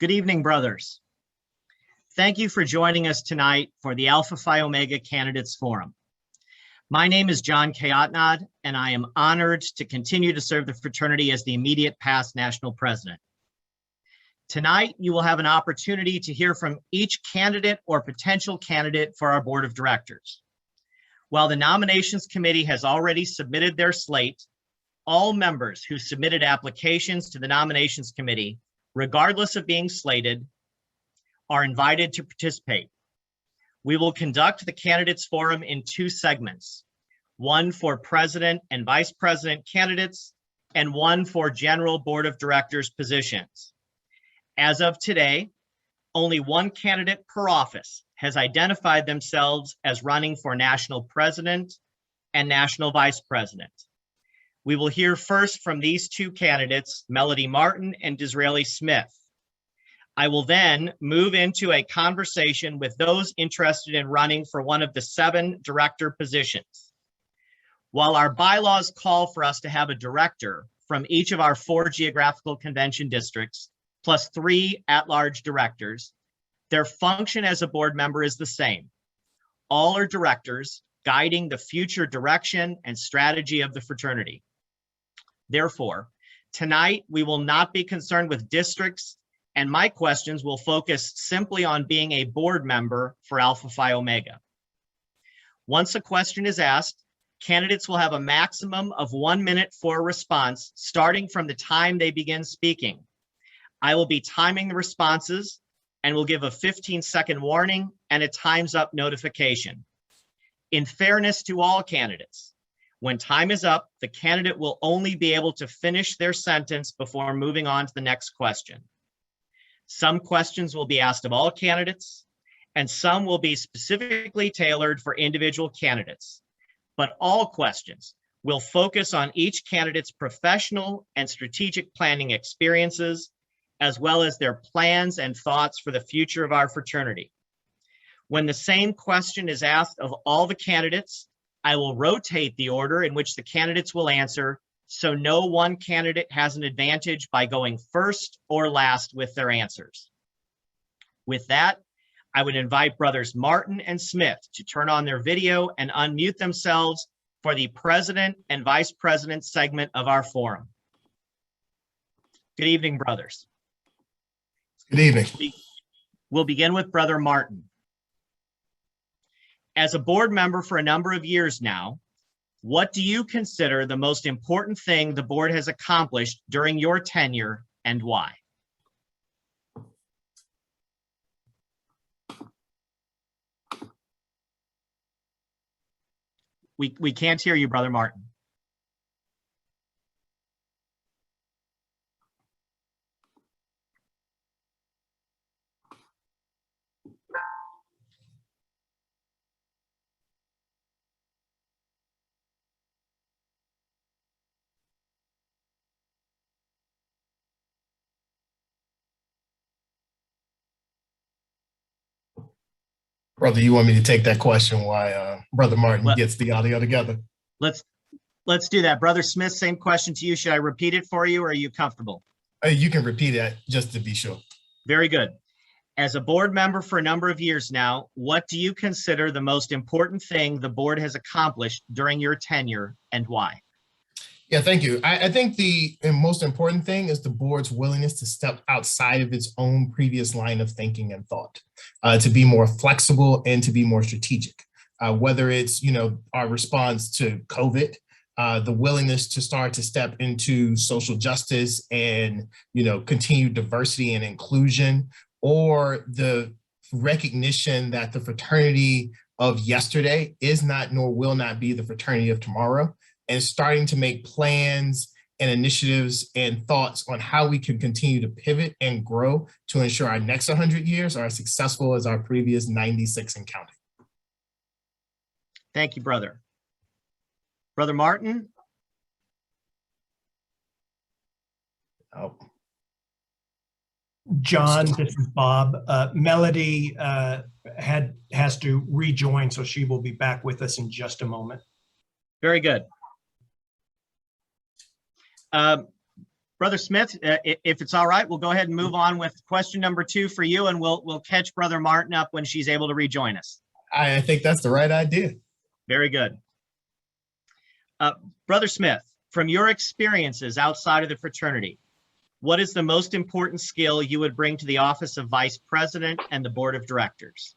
Good evening, brothers. Thank you for joining us tonight for the Alpha Phi Omega Candidates Forum. My name is John Kayatnad, and I am honored to continue to serve the fraternity as the immediate past national president. Tonight, you will have an opportunity to hear from each candidate or potential candidate for our board of directors. While the nominations committee has already submitted their slate, all members who submitted applications to the nominations committee, regardless of being slated, are invited to participate. We will conduct the candidates forum in two segments, one for president and vice president candidates and one for general board of directors positions. As of today, only one candidate per office has identified themselves as running for national president and national vice president. We will hear first from these two candidates, Melody Martin and Disraeli Smith. I will then move into a conversation with those interested in running for one of the 7 director positions. While our bylaws call for us to have a director from each of our 4 geographical convention districts, plus 3 at-large directors, their function as a board member is the same. All are directors guiding the future direction and strategy of the fraternity. Therefore, tonight we will not be concerned with districts, and my questions will focus simply on being a board member for Alpha Phi Omega. Once a question is asked, candidates will have a maximum of 1 minute for a response, starting from the time they begin speaking. I will be timing the responses and will give a 15-second warning and a time's up notification. In fairness to all candidates, when time is up, the candidate will only be able to finish their sentence before moving on to the next question. Some questions will be asked of all candidates, and some will be specifically tailored for individual candidates. But all questions will focus on each candidate's professional and strategic planning experiences, as well as their plans and thoughts for the future of our fraternity. When the same question is asked of all the candidates, I will rotate the order in which the candidates will answer, so no one candidate has an advantage by going first or last with their answers. With that, I would invite brothers Martin and Smith to turn on their video and unmute themselves for the president and vice president segment of our forum. Good evening, brothers. Good evening. We'll begin with Brother Martin. As a board member for a number of years now, what do you consider the most important thing the board has accomplished during your tenure and why? We can't hear you, Brother Martin. Brother, you want me to take that question while Brother Martin gets the audio together? Let's do that. Brother Smith, same question to you. Should I repeat it for you, or are you comfortable? You can repeat it just to be sure. Very good. As a board member for a number of years now, what do you consider the most important thing the board has accomplished during your tenure and why? Yeah, thank you. I think the most important thing is the board's willingness to step outside of its own previous line of thinking and thought, to be more flexible and to be more strategic. Whether it's, our response to COVID, the willingness to start to step into social justice and, continued diversity and inclusion, or the recognition that the fraternity of yesterday is not nor will not be the fraternity of tomorrow, and starting to make plans and initiatives and thoughts on how we can continue to pivot and grow to ensure our next 100 years are as successful as our previous 96 and counting. Thank you, brother. Brother Martin? Oh. John, this is Bob. Melody has to rejoin, so she will be back with us in just a moment. Very good. Brother Smith, if it's all right, we'll go ahead and move on with question number 2 for you, and we'll catch Brother Martin up when she's able to rejoin us. I think that's the right idea. Very good. Brother Smith, from your experiences outside of the fraternity, what is the most important skill you would bring to the office of Vice President and the Board of Directors?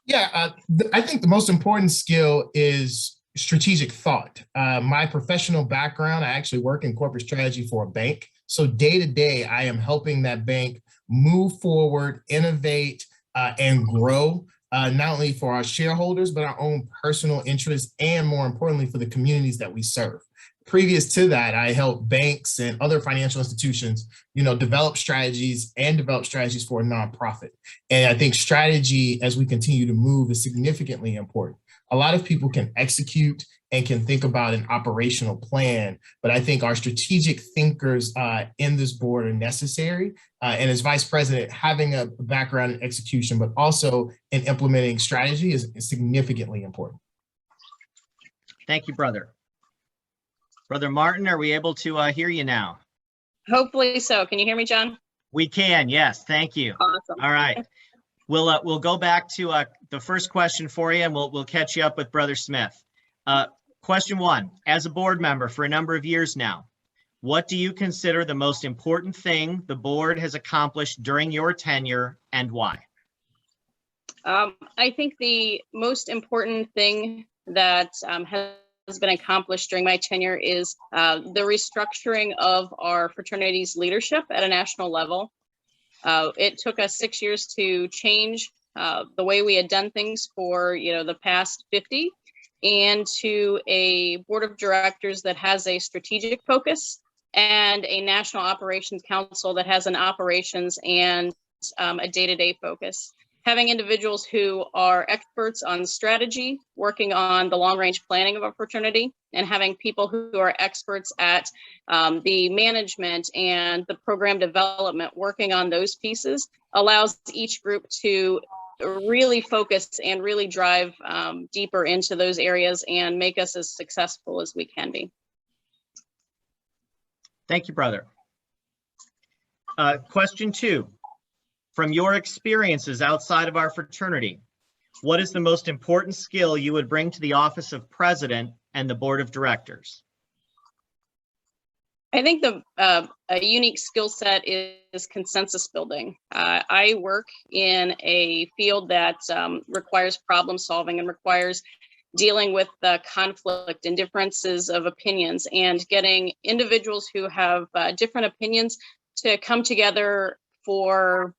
Yeah, I think the most important skill is strategic thought. My professional background, I actually work in corporate strategy for a bank. So day to day, I am helping that bank move forward, innovate, and grow, not only for our shareholders, but our own personal interests, and more importantly, for the communities that we serve. Previous to that, I helped banks and other financial institutions, develop strategies for a nonprofit. And I think strategy, as we continue to move, is significantly important. A lot of people can execute and can think about an operational plan, but I think our strategic thinkers in this board are necessary. And as vice president, having a background in execution, but also in implementing strategy is significantly important. Thank you, brother. Brother Martin, are we able to hear you now? Hopefully so. Can you hear me, John? We can, yes. Thank you. Awesome. All right. We'll go back to the first question for you, and we'll catch you up with Brother Smith. Question 1, as a board member for a number of years now, what do you consider the most important thing the board has accomplished during your tenure, and why? I think the most important thing that has been accomplished during my tenure is the restructuring of our fraternity's leadership at a national level. It took us 6 years to change the way we had done things for the past 50, and to a board of directors that has a strategic focus, and a national operations council that has an operations and a day-to-day focus. Having individuals who are experts on strategy, working on the long-range planning of a fraternity, and having people who are experts at the management and the program development, working on those pieces, allows each group to really focus and really drive deeper into those areas and make us as successful as we can be. Thank you, brother. Question 2. From your experiences outside of our fraternity, what is the most important skill you would bring to the office of president and the board of directors? I think a unique skill set is consensus building. I work in a field that requires problem solving and requires dealing with the conflict and differences of opinions, and getting individuals who have different opinions to come together for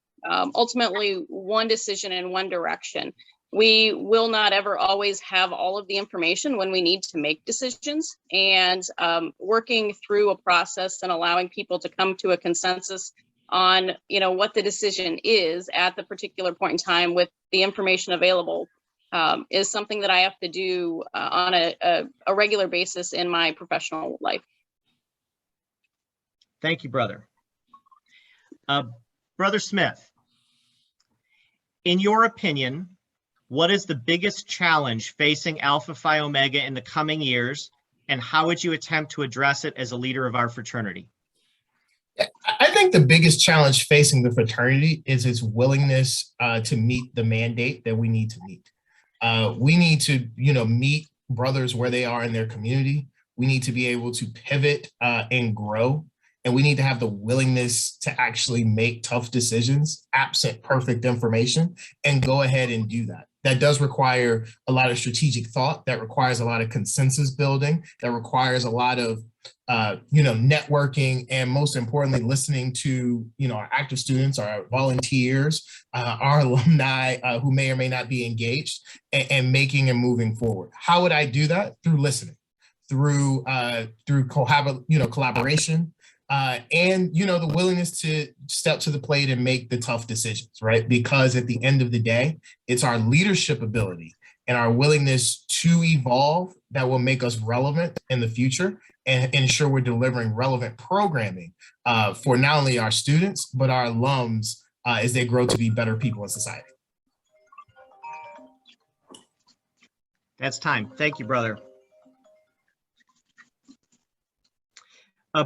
ultimately one decision in one direction. We will not ever always have all of the information when we need to make decisions, and working through a process and allowing people to come to a consensus on what the decision is at the particular point in time with the information available is something that I have to do on a regular basis in my professional life. Thank you, brother. Brother Smith, in your opinion, what is the biggest challenge facing Alpha Phi Omega in the coming years, and how would you attempt to address it as a leader of our fraternity? I think the biggest challenge facing the fraternity is its willingness to meet the mandate that we need to meet. We need to, meet brothers where they are in their community. We need to be able to pivot and grow. And we need to have the willingness to actually make tough decisions, absent perfect information, and go ahead and do that. That does require a lot of strategic thought. That requires a lot of consensus building. That requires a lot of, networking, and most importantly, listening to, our active students, our volunteers, our alumni who may or may not be engaged, and making and moving forward. How would I do that? Through listening, through collaboration. And the willingness to step to the plate and make the tough decisions, right? Because at the end of the day, it's our leadership ability and our willingness to evolve that will make us relevant in the future and ensure we're delivering relevant programming for not only our students, but our alums as they grow to be better people in society. That's time. Thank you, brother.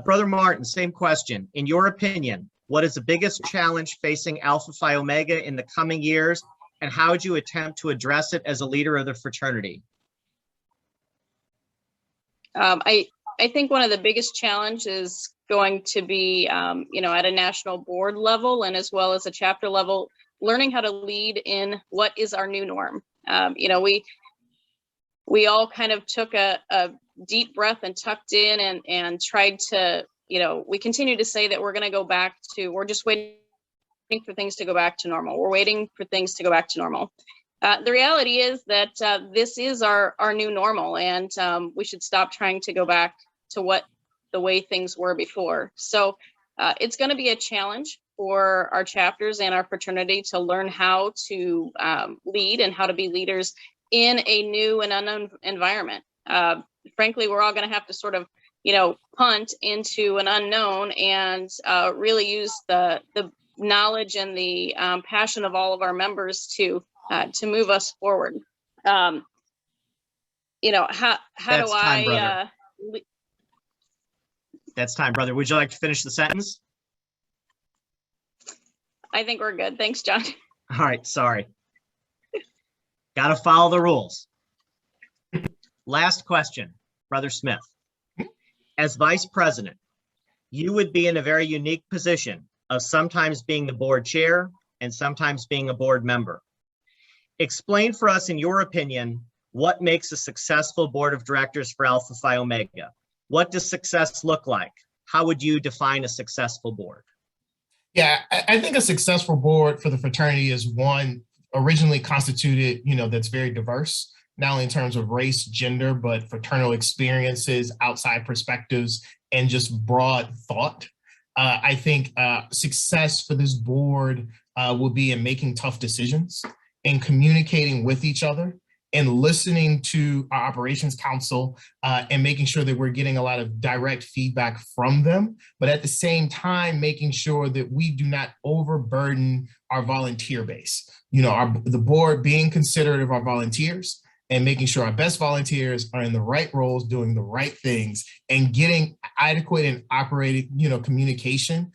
Brother Martin, same question. In your opinion, what is the biggest challenge facing Alpha Phi Omega in the coming years, and how would you attempt to address it as a leader of the fraternity? I think one of the biggest challenges is going to be, at a national board level and as well as a chapter level, learning how to lead in what is our new norm. We all kind of took a deep breath and tucked in and tried to, we continue to say that we're going to go back to, we're just waiting for things to go back to normal. We're waiting for things to go back to normal. The reality is that this is our new normal, and we should stop trying to go back to the way things were before. So it's going to be a challenge for our chapters and our fraternity to learn how to lead and how to be leaders in a new and unknown environment. Frankly, we're all going to have to sort of, punt into an unknown and really use the knowledge and the passion of all of our members to move us forward. How That's do time, brother. I? That's time, brother. Would you like to finish the sentence? I think we're good. Thanks, John. All right, sorry. Got to follow the rules. Last question, Brother Smith. As vice president, you would be in a very unique position of sometimes being the board chair and sometimes being a board member. Explain for us, in your opinion, what makes a successful board of directors for Alpha Phi Omega? What does success look like? How would you define a successful board? Yeah, I think a successful board for the fraternity is one originally constituted, that's very diverse, not only in terms of race, gender, but fraternal experiences, outside perspectives, and just broad thought. I think success for this board will be in making tough decisions and communicating with each other and listening to our operations council and making sure that we're getting a lot of direct feedback from them, but at the same time, making sure that we do not overburden our volunteer base. The board being considerate of our volunteers and making sure our best volunteers are in the right roles, doing the right things, and getting adequate and operating, communication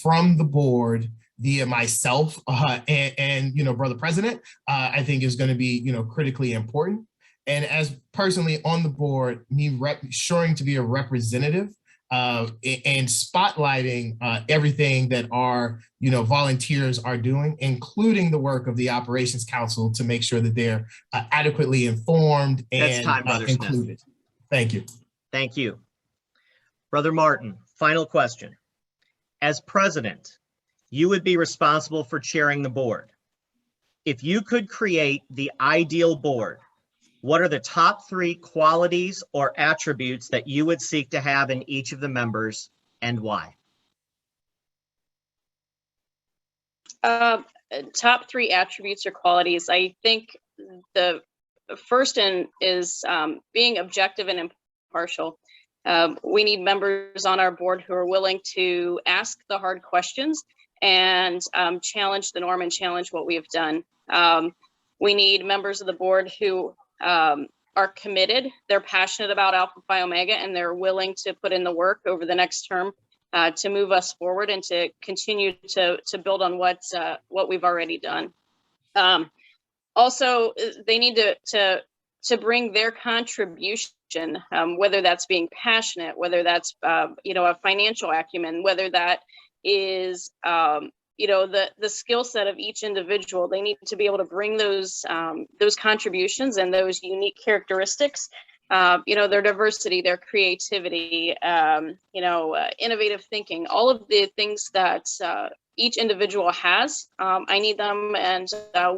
from the board via myself and Brother President, I think is going to be, critically important. And as personally on the board, me ensuring to be a representative and spotlighting everything that our, volunteers are doing, including the work of the Operations Council to make sure that they're adequately informed and included. Smith. Thank you. Thank you. Brother Martin, final question. As president, you would be responsible for chairing the board. If you could create the ideal board, what are the top 3 qualities or attributes that you would seek to have in each of the members, and why? Top 3 attributes or qualities. I think the first is being objective and impartial. We need members on our board who are willing to ask the hard questions and challenge the norm and challenge what we have done. We need members of the board who are committed, they're passionate about Alpha Phi Omega, and they're willing to put in the work over the next term to move us forward and to continue to build on what we've already done. Also, they need to bring their contribution, whether that's being passionate, whether that's a financial acumen, whether that is the skill set of each individual. They need to be able to bring those contributions and those unique characteristics, their diversity, their creativity, innovative thinking, all of the things that each individual has. I need them, and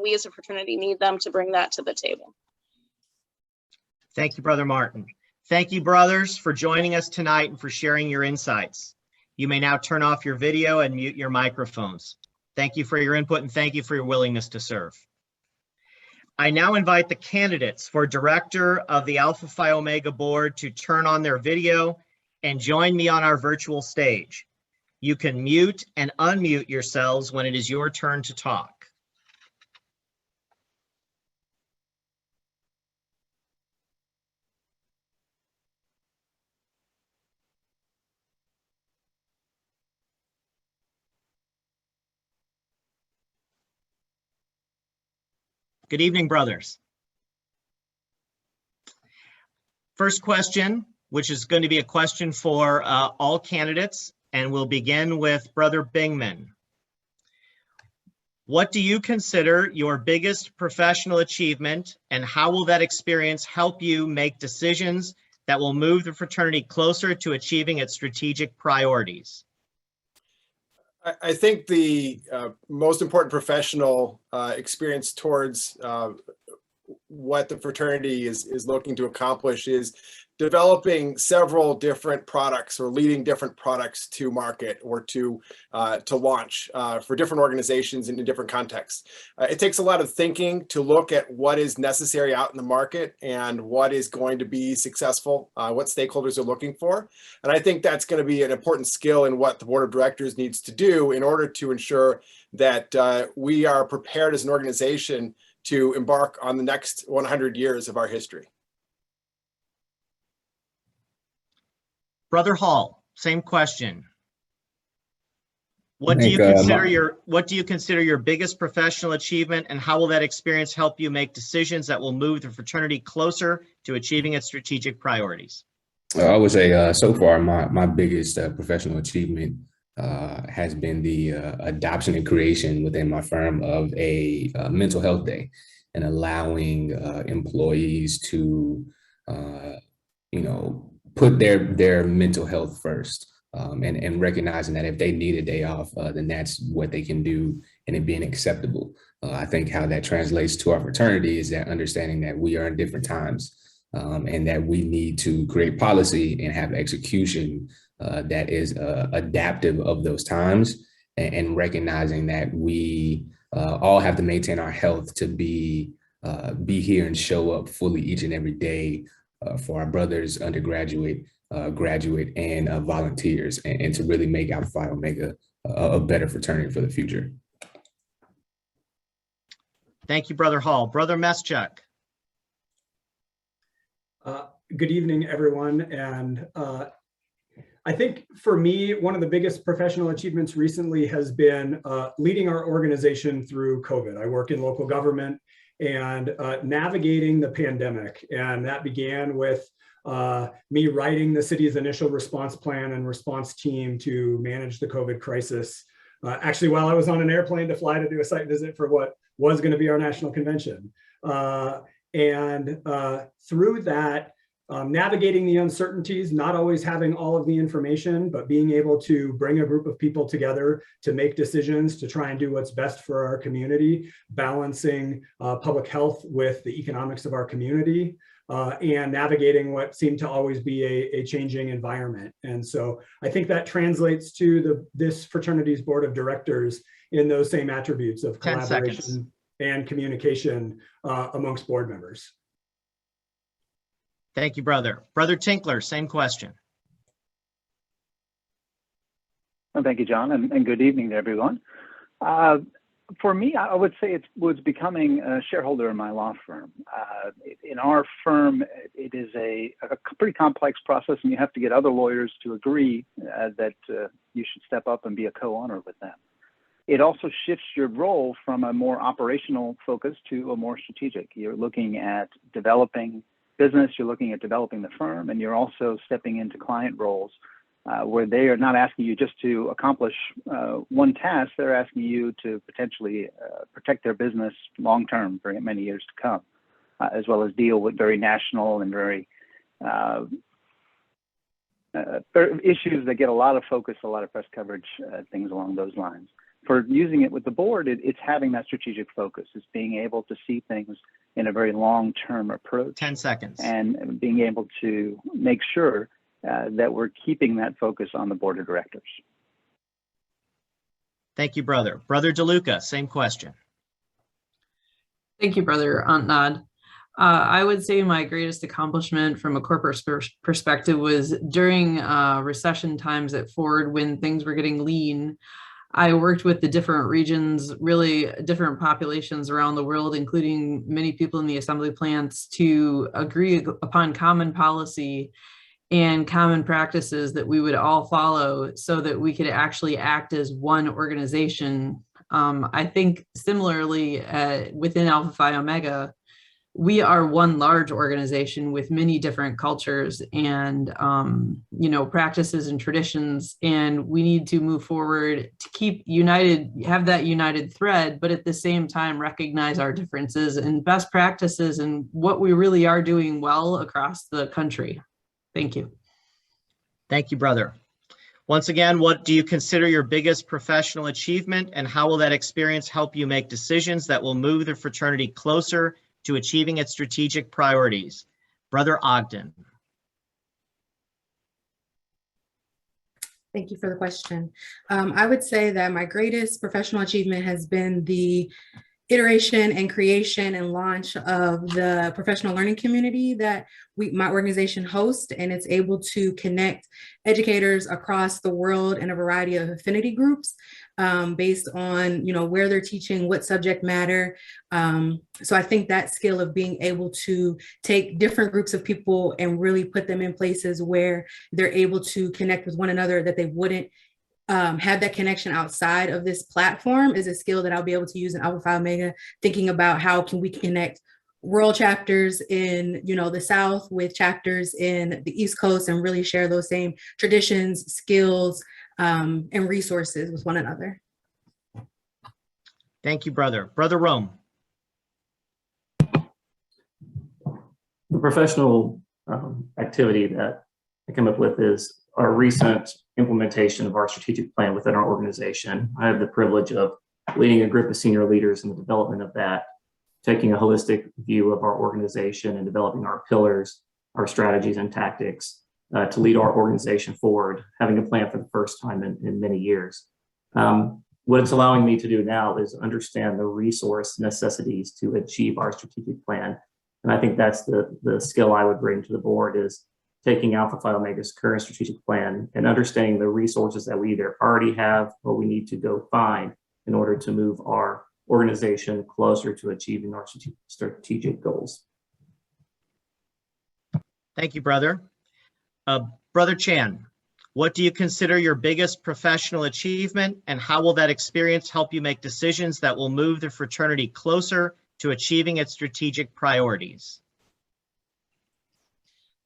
we as a fraternity need them to bring that to the table. Thank you, Brother Martin. Thank you, brothers, for joining us tonight and for sharing your insights. You may now turn off your video and mute your microphones. Thank you for your input, and thank you for your willingness to serve. I now invite the candidates for director of the Alpha Phi Omega board to turn on their video and join me on our virtual stage. You can mute and unmute yourselves when it is your turn to talk. Good evening, brothers. First question, which is going to be a question for all candidates, and we'll begin with Brother Bingman. What do you consider your biggest professional achievement, and how will that experience help you make decisions that will move the fraternity closer to achieving its strategic priorities? I think the most important professional experience towards what the fraternity is looking to accomplish is developing several different products or leading different products to market or to launch for different organizations in different contexts. It takes a lot of thinking to look at what is necessary out in the market and what is going to be successful, what stakeholders are looking for. And I think that's going to be an important skill in what the board of directors needs to do in order to ensure that we are prepared as an organization to embark on the next 100 years of our history. Brother Hall, same question. What do you consider your biggest professional achievement, and how will that experience help you make decisions that will move the fraternity closer to achieving its strategic priorities? I would say so far my biggest professional achievement has been the adoption and creation within my firm of a mental health day, and allowing employees to put their mental health first, and recognizing that if they need a day off, then that's what they can do, and it being acceptable. I think how that translates to our fraternity is that understanding that we are in different times, and that we need to create policy and have execution that is adaptive of those times, and recognizing that we all have to maintain our health to be here and show up fully each and every day for our brothers, undergraduate, graduate, and volunteers, and to really make Alpha Phi Omega a better fraternity for the future. Thank you, Brother Hall. Brother Meschuk. Good evening, everyone. And I think for me, one of the biggest professional achievements recently has been leading our organization through COVID. I work in local government and navigating the pandemic. And that began with me writing the city's initial response plan and response team to manage the COVID crisis. Actually, while I was on an airplane to fly to do a site visit for what was going to be our national convention. Through that, navigating the uncertainties, not always having all of the information, but being able to bring a group of people together to make decisions to try and do what's best for our community, balancing public health with the economics of our community, and navigating what seemed to always be a changing environment. And so I think that translates to this fraternity's board of directors in those same attributes of collaboration and communication amongst board members. Thank you, brother. Brother Tinkler, same question. Well, thank you, John, and good evening to everyone. For me, I would say it was becoming a shareholder in my law firm. In our firm, it is a pretty complex process, and you have to get other lawyers to agree that you should step up and be a co-owner with them. It also shifts your role from a more operational focus to a more strategic. You're looking at developing business, you're looking at developing the firm, and you're also stepping into client roles where they are not asking you just to accomplish one task, they're asking you to potentially protect their business long-term for many years to come, as well as deal with very national and very issues that get a lot of focus, a lot of press coverage, things along those lines. For using it with the board, it's having that strategic focus. It's being able to see things in a very long-term approach. 10 seconds. And being able to make sure that we're keeping that focus on the board of directors. Thank you, brother. Brother DeLuca, same question. Thank you, Brother Antnod. I would say my greatest accomplishment from a corporate perspective was during recession times at Ford, when things were getting lean. I worked with the different regions, really different populations around the world, including many people in the assembly plants, to agree upon common policy and common practices that we would all follow so that we could actually act as one organization I think similarly within Alpha Phi Omega, we are one large organization with many different cultures and practices and traditions, and we need to move forward to keep united, have that united thread, but at the same time recognize our differences and best practices and what we really are doing well across the country. Thank you. Thank you, brother. Once again, what do you consider your biggest professional achievement, and how will that experience help you make decisions that will move the fraternity closer to achieving its strategic priorities? Brother Ogden. Thank you for the question. I would say that my greatest professional achievement has been the iteration and creation and launch of the professional learning community that my organization hosts, and it's able to connect educators across the world in a variety of affinity groups based on where they're teaching, what subject matter. So I think that skill of being able to take different groups of people and really put them in places where they're able to connect with one another that they wouldn't have that connection outside of this platform is a skill that I'll be able to use in Alpha Phi Omega, thinking about how can we connect rural chapters in the South with chapters in the East Coast and really share those same traditions, skills, and resources with one another. Thank you, brother. Brother Rome. The professional activity that I come up with is our recent implementation of our strategic plan within our organization. I have the privilege of leading a group of senior leaders in the development of that, taking a holistic view of our organization and developing our pillars, our strategies and tactics to lead our organization forward, having a plan for the first time in many years. What it's allowing me to do now is understand the resource necessities to achieve our strategic plan. And I think that's the skill I would bring to the board, is taking Alpha Phi Omega's current strategic plan and understanding the resources that we either already have or we need to go find in order to move our organization closer to achieving our strategic goals. Thank you, brother. Brother Chan, what do you consider your biggest professional achievement, and how will that experience help you make decisions that will move the fraternity closer to achieving its strategic priorities?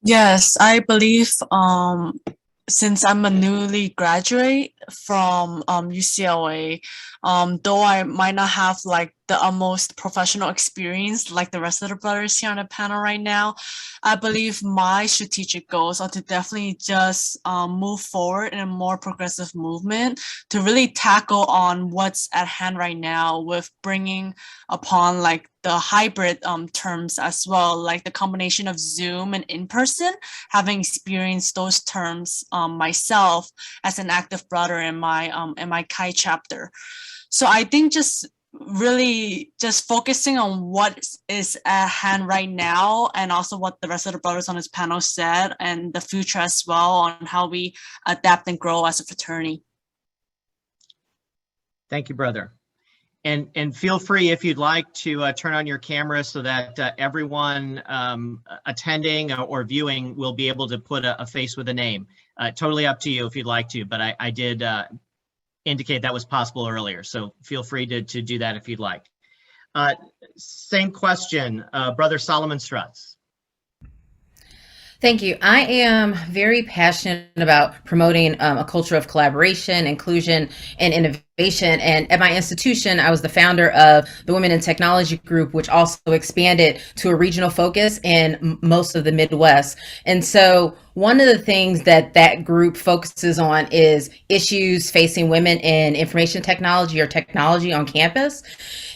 Yes, I believe since I'm a newly graduate from UCLA, though I might not have like the utmost professional experience like the rest of the brothers here on the panel right now, I believe my strategic goals are to definitely just move forward in a more progressive movement to really tackle on what's at hand right now, with bringing upon like the hybrid terms as well, like the combination of Zoom and in-person, having experienced those terms myself as an active brother in my Chi chapter. So I think just really just focusing on what is at hand right now, and also what the rest of the brothers on this panel said, and the future as well, on how we adapt and grow as a fraternity. Thank you, brother. And feel free, if you'd like, to turn on your camera so that everyone attending or viewing will be able to put a face with a name. Totally up to you if you'd like to, but I did indicate that was possible earlier, so feel free to do that if you'd like. Same question, Brother Solomon Strutz. Thank you. I am very passionate about promoting a culture of collaboration, inclusion, and innovation. And at my institution, I was the founder of the Women in Technology group, which also expanded to a regional focus in most of the Midwest. And so one of the things that that group focuses on is issues facing women in information technology or technology on campus.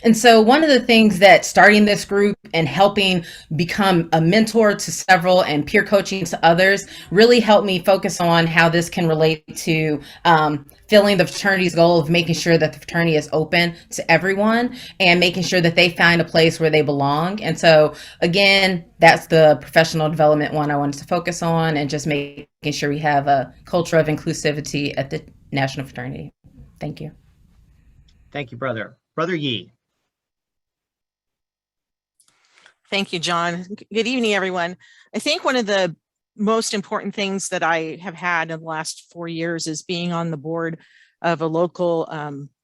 And so one of the things that starting this group and helping become a mentor to several and peer coaching to others really helped me focus on how this can relate to filling the fraternity's goal of making sure that the fraternity is open to everyone and making sure that they find a place where they belong. And so again, that's the professional development one I wanted to focus on, and just making sure we have a culture of inclusivity at the National Fraternity. Thank you. Thank you, brother. Brother Yee. Thank you, John. Good evening, everyone. I think one of the most important things that I have had in the last 4 years is being on the board of a local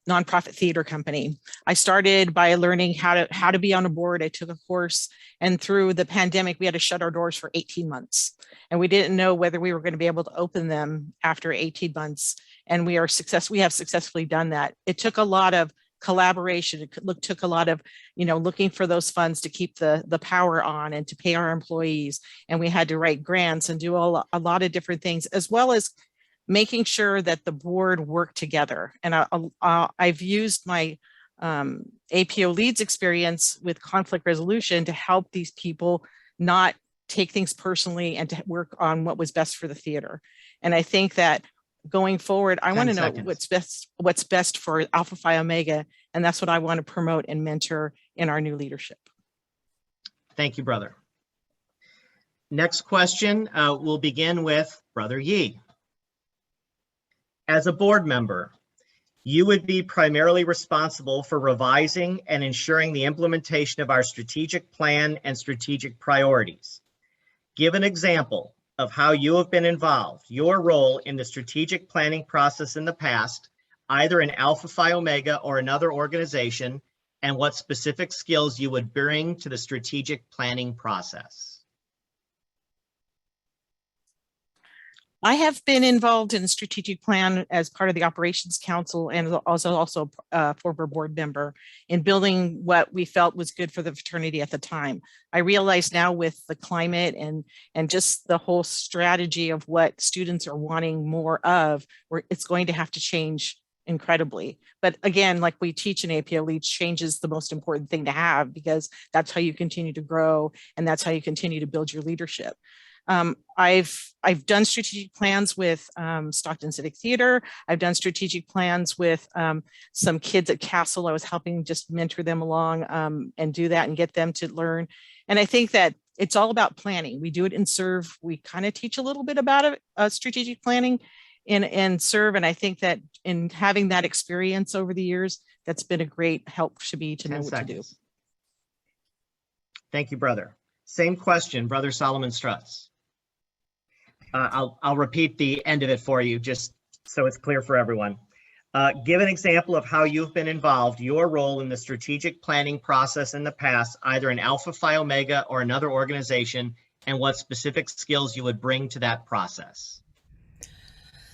nonprofit theater company. I started by learning how to be on a board. I took a course, and through the pandemic, we had to shut our doors for 18 months. And we didn't know whether we were going to be able to open them after 18 months. And we have successfully done that. It took a lot of collaboration. It took a lot of, looking for those funds to keep the power on and to pay our employees. And we had to write grants and do a lot of different things, as well as making sure that the board worked together. And I've used my APO leads experience with conflict resolution to help these people not take things personally and to work on what was best for the theater. And I think that going forward, I want to know what's best for Alpha Phi Omega, and that's what I want to promote and mentor in our new leadership. Thank you, brother. Next question, we'll begin with Brother Yee. As a board member, you would be primarily responsible for revising and ensuring the implementation of our strategic plan and strategic priorities. Give an example of how you have been involved, your role in the strategic planning process in the past, either in Alpha Phi Omega or another organization, and what specific skills you would bring to the strategic planning process. I have been involved in the strategic plan as part of the operations council, and also a former board member in building what we felt was good for the fraternity at the time. I realize now with the climate and just the whole strategy of what students are wanting more of, it's going to have to change incredibly. But again, like we teach in APO Leads, change is the most important thing to have, because that's how you continue to grow and that's how you continue to build your leadership. I've done strategic plans with Stockton Civic Theater. I've done strategic plans with some kids at Castle. I was helping just mentor them along and do that and get them to learn. And I think that it's all about planning. We do it in Serve. We kind of teach a little bit about it, strategic planning in Serve. And I think that in having that experience over the years, that's been a great help to me to know what to do. Thank you, brother. Same question, Brother Solomon Struts. I'll repeat the end of it for you, just so it's clear for everyone. Give an example of how you've been involved, your role in the strategic planning process in the past, either in Alpha Phi Omega or another organization, and what specific skills you would bring to that process.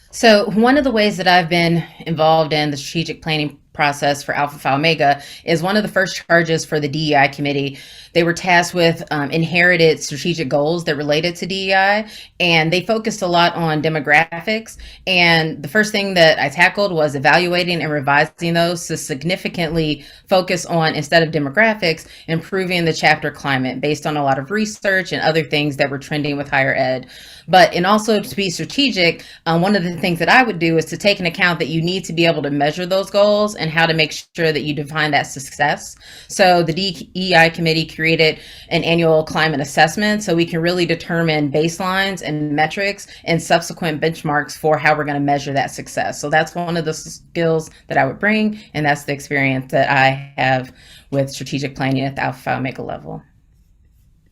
So one of the ways that I've been involved in the strategic planning process for Alpha Phi Omega is one of the first charges for the DEI committee. They were tasked with inherited strategic goals that related to DEI, and they focused a lot on demographics. And the first thing that I tackled was evaluating and revising those to significantly focus on, instead of demographics, improving the chapter climate based on a lot of research and other things that were trending with higher ed. But and also to be strategic, one of the things that I would do is to take into account that you need to be able to measure those goals and how to make sure that you define that success. So the DEI committee created an annual climate assessment so we can really determine baselines and metrics and subsequent benchmarks for how we're going to measure that success. So that's one of the skills that I would bring, and that's the experience that I have with strategic planning at the Alpha Phi Omega level.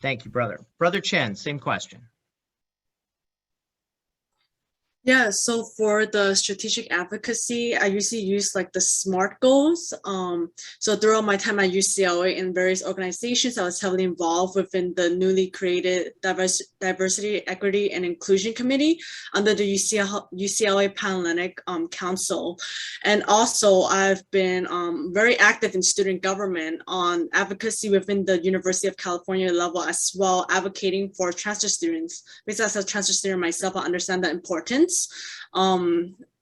Thank you, brother. Brother Chen, same question. Yeah, so for the strategic advocacy, I usually use like the SMART goals. So throughout my time at UCLA in various organizations, I was heavily involved within the newly created Diversity, Equity, and Inclusion Committee under the UCLA Pan-Atlantic Council. And also I've been very active in student government on advocacy within the University of California level, as well advocating for transfer students. Because as a transfer student myself, I understand the importance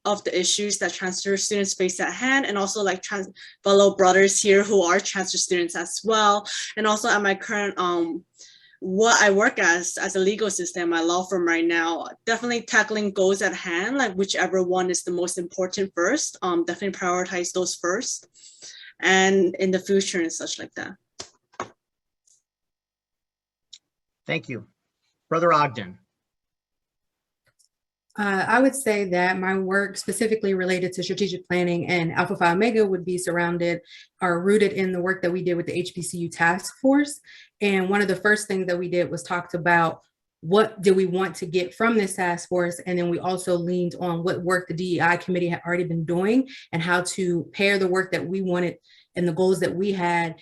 of the issues that transfer students face at hand, and also like fellow brothers here who are transfer students as well. And also at my current what I work as a legal assistant in my law firm right now, definitely tackling goals at hand, like whichever one is the most important first, definitely prioritize those first and in the future and such like that. Thank you. Brother Ogden. I would say that my work specifically related to strategic planning and Alpha Phi Omega would be surrounded or rooted in the work that we did with the HBCU task force. And one of the first things that we did was talked about what did we want to get from this task force? And then we also leaned on what work the DEI committee had already been doing and how to pair the work that we wanted and the goals that we had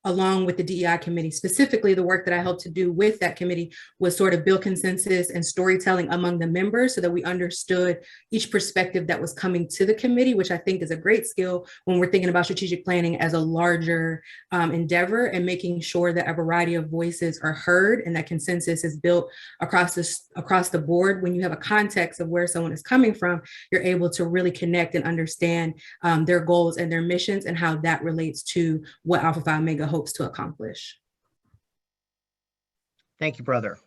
along with the DEI committee. Specifically, the work that I helped to do with that committee was sort of build consensus and storytelling among the members so that we understood each perspective that was coming to the committee, which I think is a great skill when we're thinking about strategic planning as a larger endeavor, and making sure that a variety of voices are heard and that consensus is built across the board. When you have a context of where someone is coming from, you're able to really connect and understand their goals and their missions and how that relates to what Alpha Phi Omega hopes to accomplish. Thank you, brother.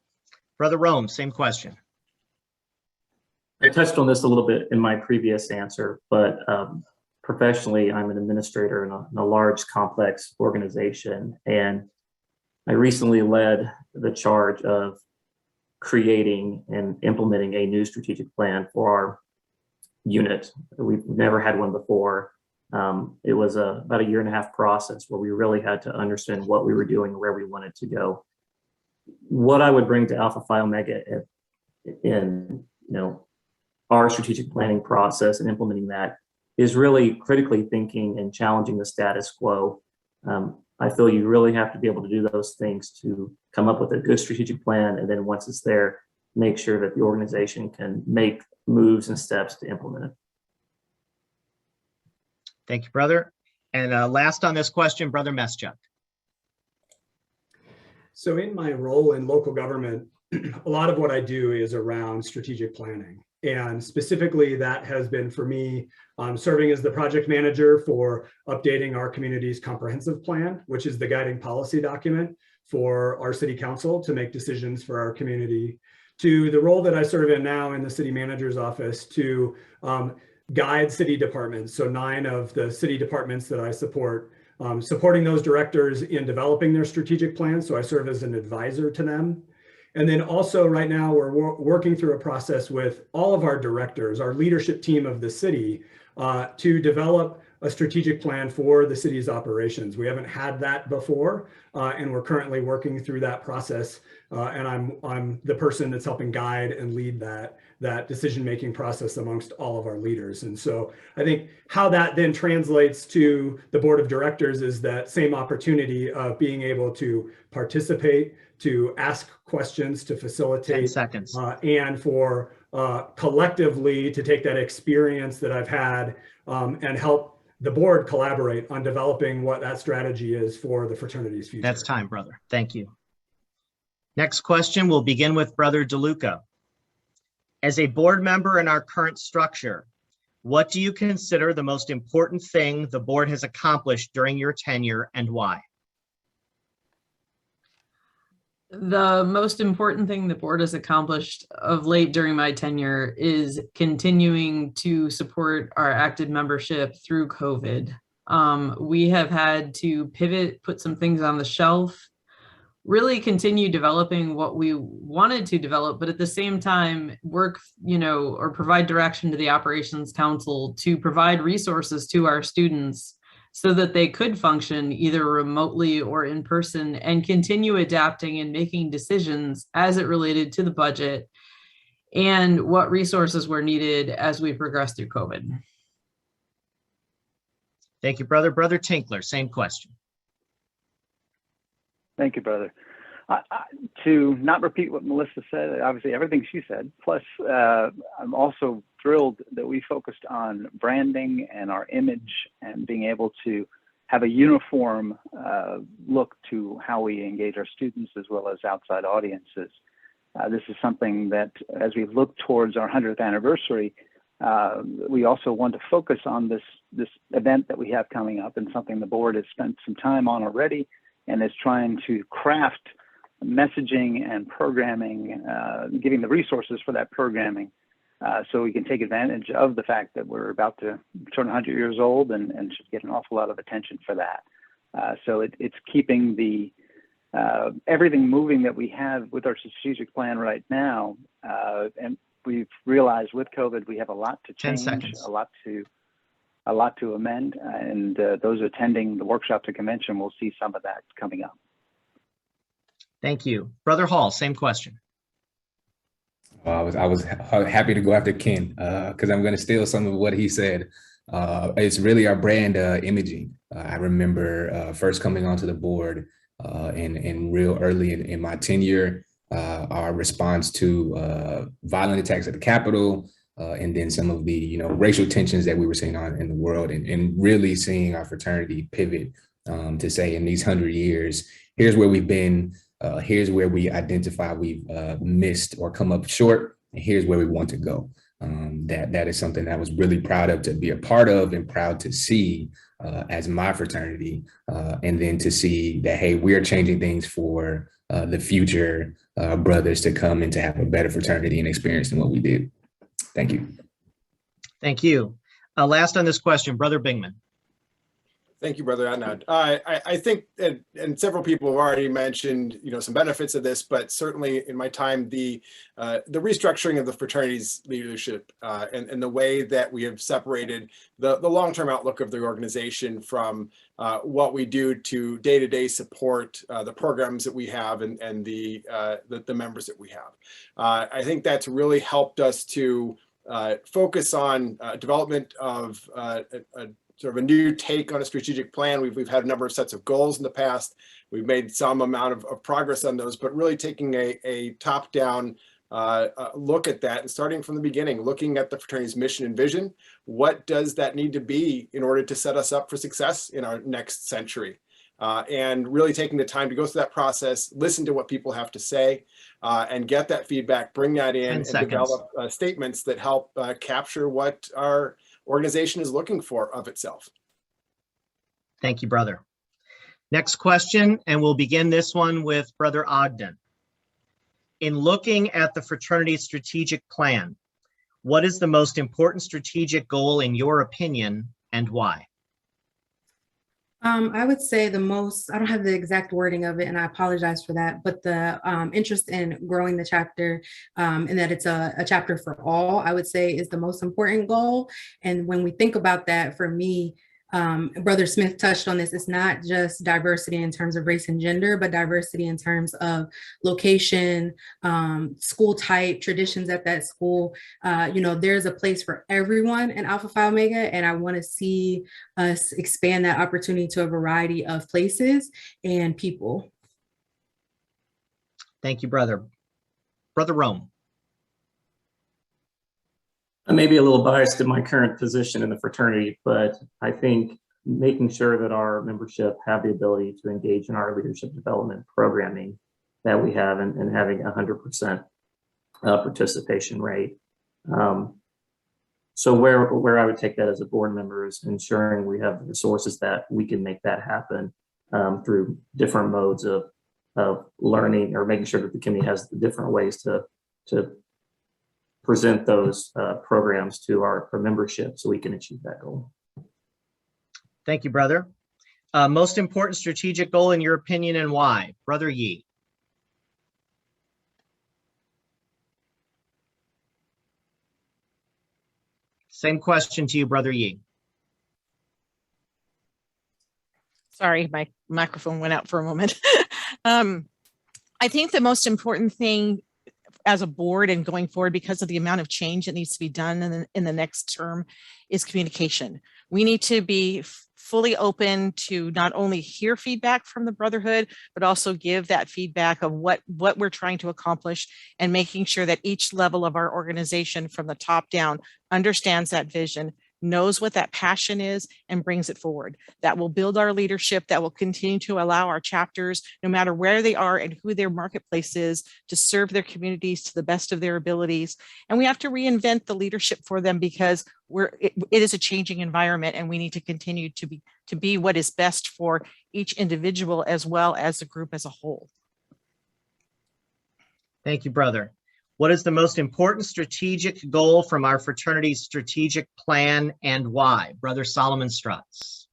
Brother Rome, same question. I touched on this a little bit in my previous answer, but professionally, I'm an administrator in a large, complex organization, and I recently led the charge of creating and implementing a new strategic plan for our unit. We've never had one before. It was about a 1.5-year process where we really had to understand what we were doing, where we wanted to go. What I would bring to Alpha Phi Omega in our strategic planning process and implementing that is really critically thinking and challenging the status quo. I feel you really have to be able to do those things to come up with a good strategic plan, and then once it's there, make sure that the organization can make moves and steps to implement it. Thank you, brother. And last on this question, Brother Meschuk. So in my role in local government, a lot of what I do is around strategic planning. And specifically, that has been for me serving as the project manager for updating our community's comprehensive plan, which is the guiding policy document for our city council to make decisions for our community, to the role that I serve in now in the city manager's office to guide city departments. So 9 of the city departments that I support, supporting those directors in developing their strategic plans. So I serve as an advisor to them. And then also right now we're working through a process with all of our directors, our leadership team of the city, to develop a strategic plan for the city's operations. We haven't had that before, and we're currently working through that process. And I'm the person that's helping guide and lead that decision-making process amongst all of our leaders. And so I think how that then translates to the board of directors is that same opportunity of being able to participate, to ask questions, to facilitate, 10 seconds. And for collectively to take that experience that I've had and help the board collaborate on developing what that strategy is for the fraternity's future. That's time, brother. Thank you. Next question, we'll begin with Brother DeLuca. As a board member in our current structure, what do you consider the most important thing the board has accomplished during your tenure, and why? The most important thing the board has accomplished of late during my tenure is continuing to support our active membership through COVID. We have had to pivot, put some things on the shelf, really continue developing what we wanted to develop, but at the same time work, or provide direction to the operations council to provide resources to our students so that they could function either remotely or in person and continue adapting and making decisions as it related to the budget and what resources were needed as we progress through COVID. Thank you, brother. Brother Tinkler, same question. Thank you, brother. To not repeat what Melissa said, obviously everything she said, plus I'm also thrilled that we focused on branding and our image and being able to have a uniform look to how we engage our students as well as outside audiences. This is something that as we look towards our 100th anniversary, we also want to focus on this event that we have coming up, and something the board has spent some time on already and is trying to craft messaging and programming, giving the resources for that programming so we can take advantage of the fact that we're about to turn 100 years old and should get an awful lot of attention for that. So it's keeping the everything moving that we have with our strategic plan right now. And we've realized with COVID, we have a lot to change, 10 seconds. a lot to amend, and those attending the workshops and convention will see some of that coming up. Thank you. Brother Hall, same question. I was happy to go after Ken because I'm going to steal some of what he said. It's really our brand imaging. I remember first coming onto the board and real early in my tenure, our response to violent attacks at the Capitol, and then some of the racial tensions that we were seeing in the world, and really seeing our fraternity pivot to say in these 100 years, here's where we've been. Here's where we identify we've missed or come up short, and here's where we want to go. That is something that I was really proud of to be a part of and proud to see as my fraternity, and then to see that, hey, we're changing things for the future brothers to come and to have a better fraternity and experience than what we did. Thank you. Thank you. Last on this question, Brother Bingman. Thank you, Brother Adnan. I think, and several people have already mentioned, some benefits of this, but certainly in my time, the restructuring of the fraternity's leadership and the way that we have separated the long-term outlook of the organization from what we do to day-to-day support the programs that we have and the members that we have. I think that's really helped us to focus on development of sort of a new take on a strategic plan. We've had a number of sets of goals in the past. We've made some amount of progress on those, but really taking a top-down look at that and starting from the beginning, looking at the fraternity's mission and vision. What does that need to be in order to set us up for success in our next century? And really taking the time to go through that process, listen to what people have to say, and get that feedback, bring that in, and develop statements that help capture what our organization is looking for of itself. Thank you, brother. Next question, and we'll begin this one with Brother Ogden. In looking at the fraternity's strategic plan, what is the most important strategic goal in your opinion, and why? I would say I don't have the exact wording of it, and I apologize for that, but the interest in growing the chapter and that it's a chapter for all, I would say is the most important goal. And when we think about that, for me, Brother Smith touched on this, it's not just diversity in terms of race and gender, but diversity in terms of location, school type, traditions at that school. There's a place for everyone in Alpha Phi Omega, and I want to see us expand that opportunity to a variety of places and people. Thank you, brother. Brother Rome. I may be a little biased in my current position in the fraternity, but I think making sure that our membership have the ability to engage in our leadership development programming that we have and having 100% participation rate. So where I would take that as a board member is ensuring we have the resources that we can make that happen through different modes of learning, or making sure that the committee has the different ways to present those programs to our membership so we can achieve that goal. Thank you, brother. Most important strategic goal in your opinion, and why? Brother Yee. Same question to you, Brother Yee. Sorry, my microphone went out for a moment. I think the most important thing as a board and going forward, because of the amount of change that needs to be done in the next term, is communication. We need to be fully open to not only hear feedback from the Brotherhood, but also give that feedback of what we're trying to accomplish, and making sure that each level of our organization from the top down understands that vision, knows what that passion is, and brings it forward. That will build our leadership, that will continue to allow our chapters, no matter where they are and who their marketplace is, to serve their communities to the best of their abilities. And we have to reinvent the leadership for them, because it is a changing environment, and we need to continue to be what is best for each individual as well as the group as a whole. Thank you, brother. What is the most important strategic goal from our fraternity's strategic plan, and why? Brother Solomon Strutz.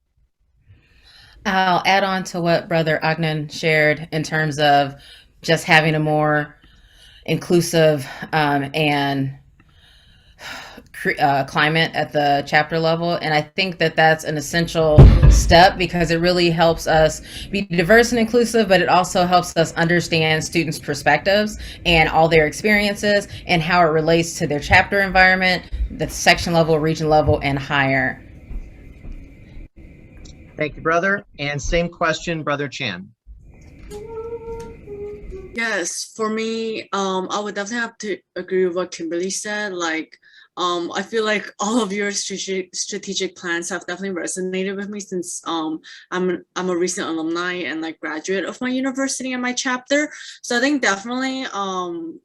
I'll add on to what Brother Ogden shared in terms of just having a more inclusive and climate at the chapter level. And I think that that's an essential step because it really helps us be diverse and inclusive, but it also helps us understand students' perspectives and all their experiences and how it relates to their chapter environment, the section level, region level, and higher. Thank you, brother. And same question, Brother Chan. Yes, for me, I would definitely have to agree with what Kimberly said. Like, I feel like all of your strategic plans have definitely resonated with me since I'm a recent alumni and like graduate of my university and my chapter. So I think definitely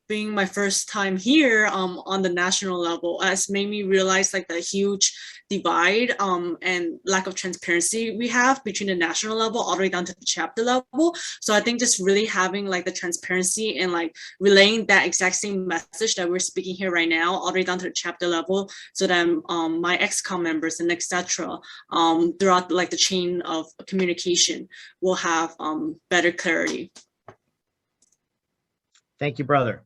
being my first time here on the national level has made me realize like the huge divide and lack of transparency we have between the national level all the way down to the chapter level. So I think just really having like the transparency and like relaying that exact same message that we're speaking here right now all the way down to the chapter level, so that my ex-com members and etc. Throughout like the chain of communication will have better clarity. Thank you, brother.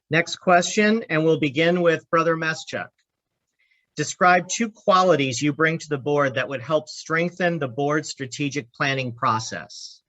Next question, and we'll begin with Brother Meschuk. Describe 2 qualities you bring to the board that would help strengthen the board's strategic planning process.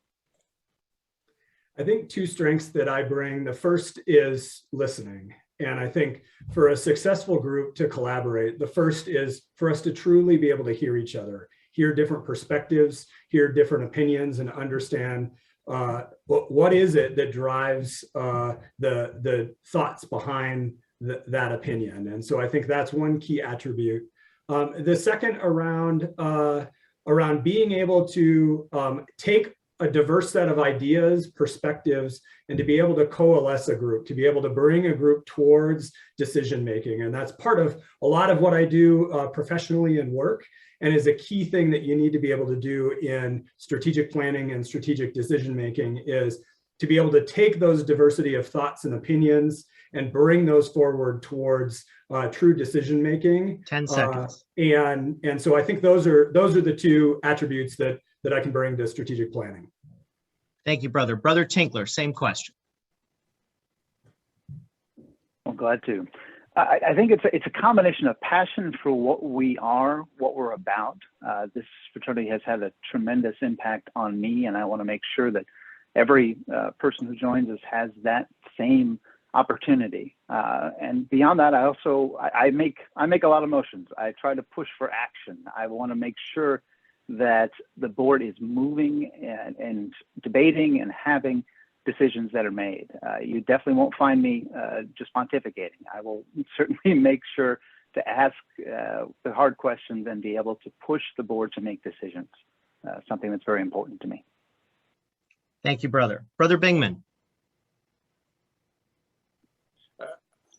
I think 2 strengths that I bring. The first is listening. And I think for a successful group to collaborate, the first is for us to truly be able to hear each other, hear different perspectives, hear different opinions, and understand what is it that drives the thoughts behind that opinion. And so I think that's one key attribute. The second around being able to take a diverse set of ideas, perspectives, and to be able to coalesce a group, to be able to bring a group towards decision-making. And that's part of a lot of what I do professionally in work, and is a key thing that you need to be able to do in strategic planning and strategic decision-making, is to be able to take those diversity of thoughts and opinions and bring those forward towards true decision-making. 10 seconds. And so I think those are the 2 attributes that I can bring to strategic planning. Thank you, brother. Brother Tinkler, same question. I'm glad to. I think it's a combination of passion for what we are, what we're about. This fraternity has had a tremendous impact on me, and I want to make sure that every person who joins us has that same opportunity. And beyond that, I make a lot of motions. I try to push for action. I want to make sure that the board is moving and debating and having decisions that are made. You definitely won't find me just pontificating. I will certainly make sure to ask the hard questions and be able to push the board to make decisions, something that's very important to me. Thank you, brother. Brother Bingman.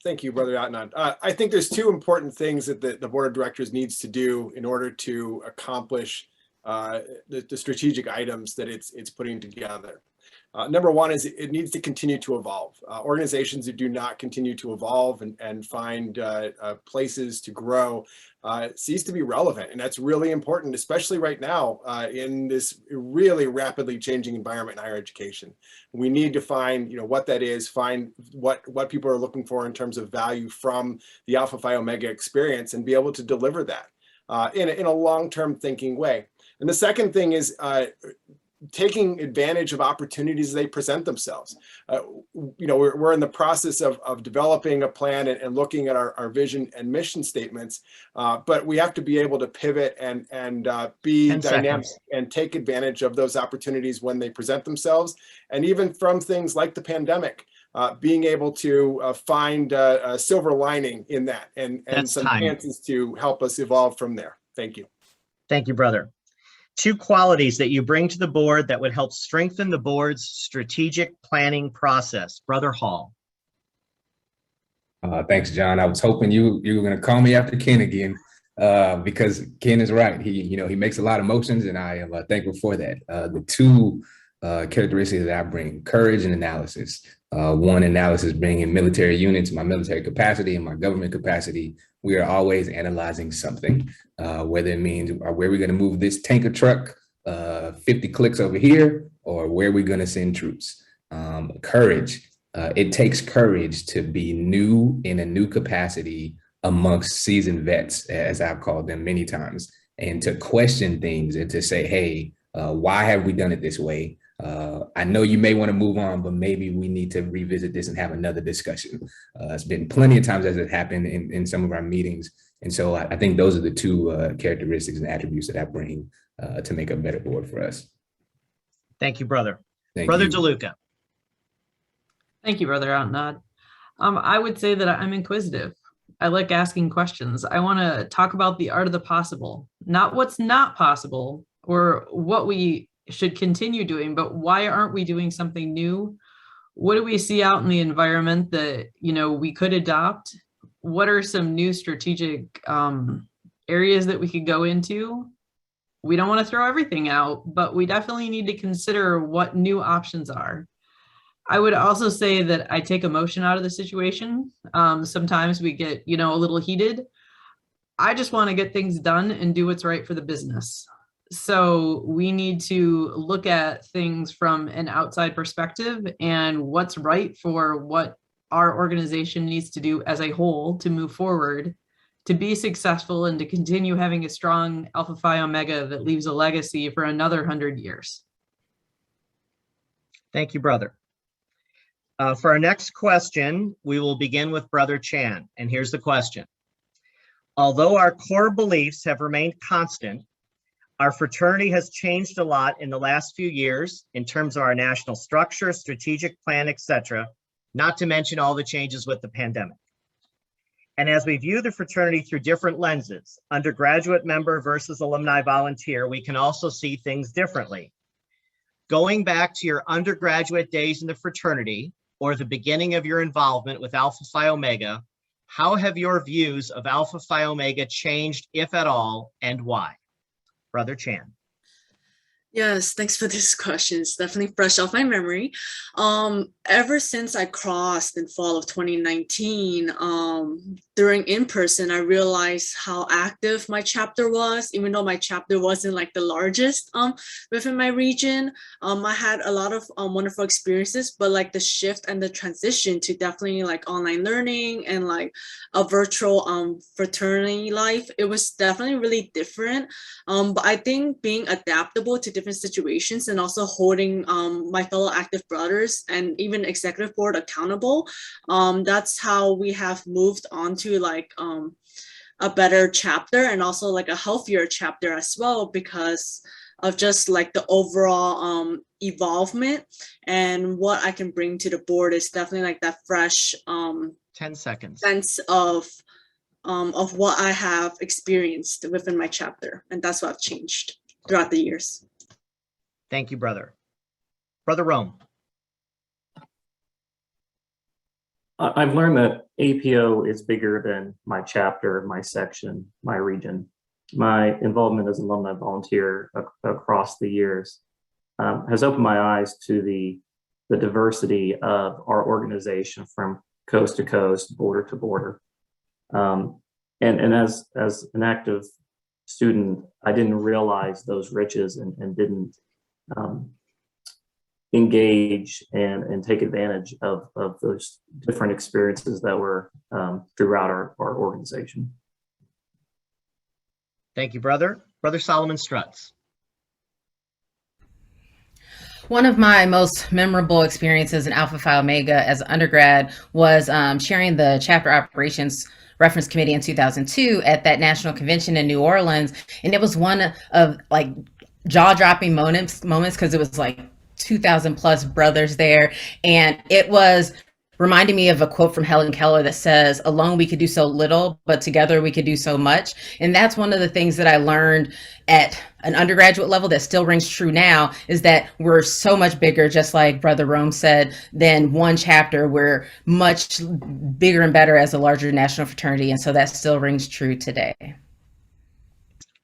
Thank you, Brother Atnan. I think there's 2 important things that the board of directors needs to do in order to accomplish the strategic items that it's putting together. Number 1 is it needs to continue to evolve. Organizations who do not continue to evolve and find places to grow cease to be relevant. And that's really important, especially right now in this really rapidly changing environment in higher education. We need to find what that is, find what people are looking for in terms of value from the Alpha Phi Omega experience, and be able to deliver that in a long-term thinking way. And the second thing is taking advantage of opportunities as they present themselves. We're in the process of developing a plan and looking at our vision and mission statements, but we have to be able to pivot and be dynamic and take advantage of those opportunities when they present themselves. And even from things like the pandemic, being able to find a silver lining in that and some chances to help us evolve from there. Thank you. Thank you, brother. 2 qualities that you bring to the board that would help strengthen the board's strategic planning process. Brother Hall. Thanks, John. I was hoping you were going to call me after Ken again, because Ken is right. He makes a lot of motions, and I am thankful for that. The 2 characteristics that I bring: courage and analysis. One, analysis, bringing military units, my military capacity and my government capacity. We are always analyzing something, whether it means where we're going to move this tanker truck 50 clicks over here, or where we're going to send troops. Courage. It takes courage to be new in a new capacity amongst seasoned vets, as I've called them many times. and to question things and to say, hey, why have we done it this way? I know you may want to move on, but maybe we need to revisit this and have another discussion. It's been plenty of times as it happened in some of our meetings. And so I think those are the two characteristics and attributes that I bring to make a better board for us. Thank you, brother. Thank Brother you. DeLuca. Thank you, Brother Outnod. I would say that I'm inquisitive. I like asking questions. I want to talk about the art of the possible, not what's not possible or what we should continue doing, but why aren't we doing something new? What do we see out in the environment that, we could adopt? What are some new strategic areas that we could go into? We don't want to throw everything out, but we definitely need to consider what new options are. I would also say that I take emotion out of the situation. Sometimes we get, a little heated. I just want to get things done and do what's right for the business. So we need to look at things from an outside perspective and what's right for what our organization needs to do as a whole to move forward, to be successful, and to continue having a strong Alpha Phi Omega that leaves a legacy for another 100 years. Thank you, brother. For our next question, we will begin with Brother Chan, and here's the question. Although our core beliefs have remained constant, our fraternity has changed a lot in the last few years in terms of our national structure, strategic plan, etc., not to mention all the changes with the pandemic. And as we view the fraternity through different lenses, undergraduate member versus alumni volunteer, we can also see things differently. Going back to your undergraduate days in the fraternity, or the beginning of your involvement with Alpha Phi Omega, how have your views of Alpha Phi Omega changed, if at all, and why? Brother Chan. Yes, thanks for this question. It's definitely fresh off my memory. Ever since I crossed in fall of 2019, during in-person, I realized how active my chapter was, even though my chapter wasn't like the largest within my region. I had a lot of wonderful experiences, but like the shift and the transition to definitely like online learning and like a virtual fraternity life, it was definitely really different. But I think being adaptable to different situations and also holding my fellow active brothers and even executive board accountable, that's how we have moved on to like a better chapter and also like a healthier chapter as well, because of just like the overall evolvement. And what I can bring to the board is definitely like that fresh 10 seconds sense of what I have experienced within my chapter. And that's what I've changed throughout the years. Thank you, brother. Brother Rome. I've learned that APO is bigger than my chapter, my section, my region. My involvement as an alumni volunteer across the years has opened my eyes to the diversity of our organization from coast to coast, border to border. And as an active student, I didn't realize those riches and didn't engage and take advantage of those different experiences that were throughout our organization. Thank you, brother. Brother Solomon Strutz. One of my most memorable experiences in Alpha Phi Omega as an undergrad was chairing the chapter operations reference committee in 2002 at that national convention in New Orleans. And it was one of like jaw-dropping moments because it was like 2,000 plus brothers there. And it was reminding me of a quote from Helen Keller that says, alone we could do so little, but together we could do so much. And that's one of the things that I learned at an undergraduate level that still rings true now, is that we're so much bigger, just like Brother Rome said, than one chapter. We're much bigger and better as a larger national fraternity. And so that still rings true today.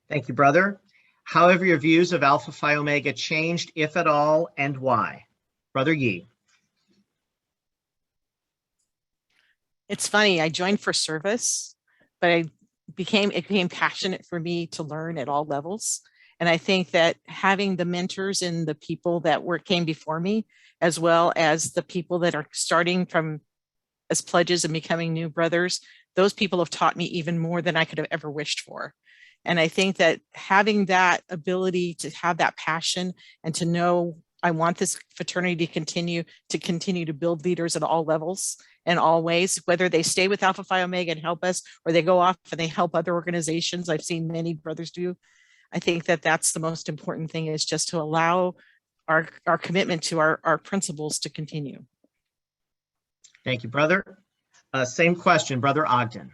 Thank you, brother. How have your views of Alpha Phi Omega changed, if at all, and why? Brother Yee. It's funny, I joined for service, but it became passionate for me to learn at all levels. And I think that having the mentors and the people that came before me, as well as the people that are starting from as pledges and becoming new brothers, those people have taught me even more than I could have ever wished for. And I think that having that ability to have that passion and to know I want this fraternity to continue to build leaders at all levels and all ways, whether they stay with Alpha Phi Omega and help us, or they go off and they help other organizations. I've seen many brothers do. I think that that's the most important thing, is just to allow our commitment to our principles to continue. Thank you, brother. Same question, Brother Ogden.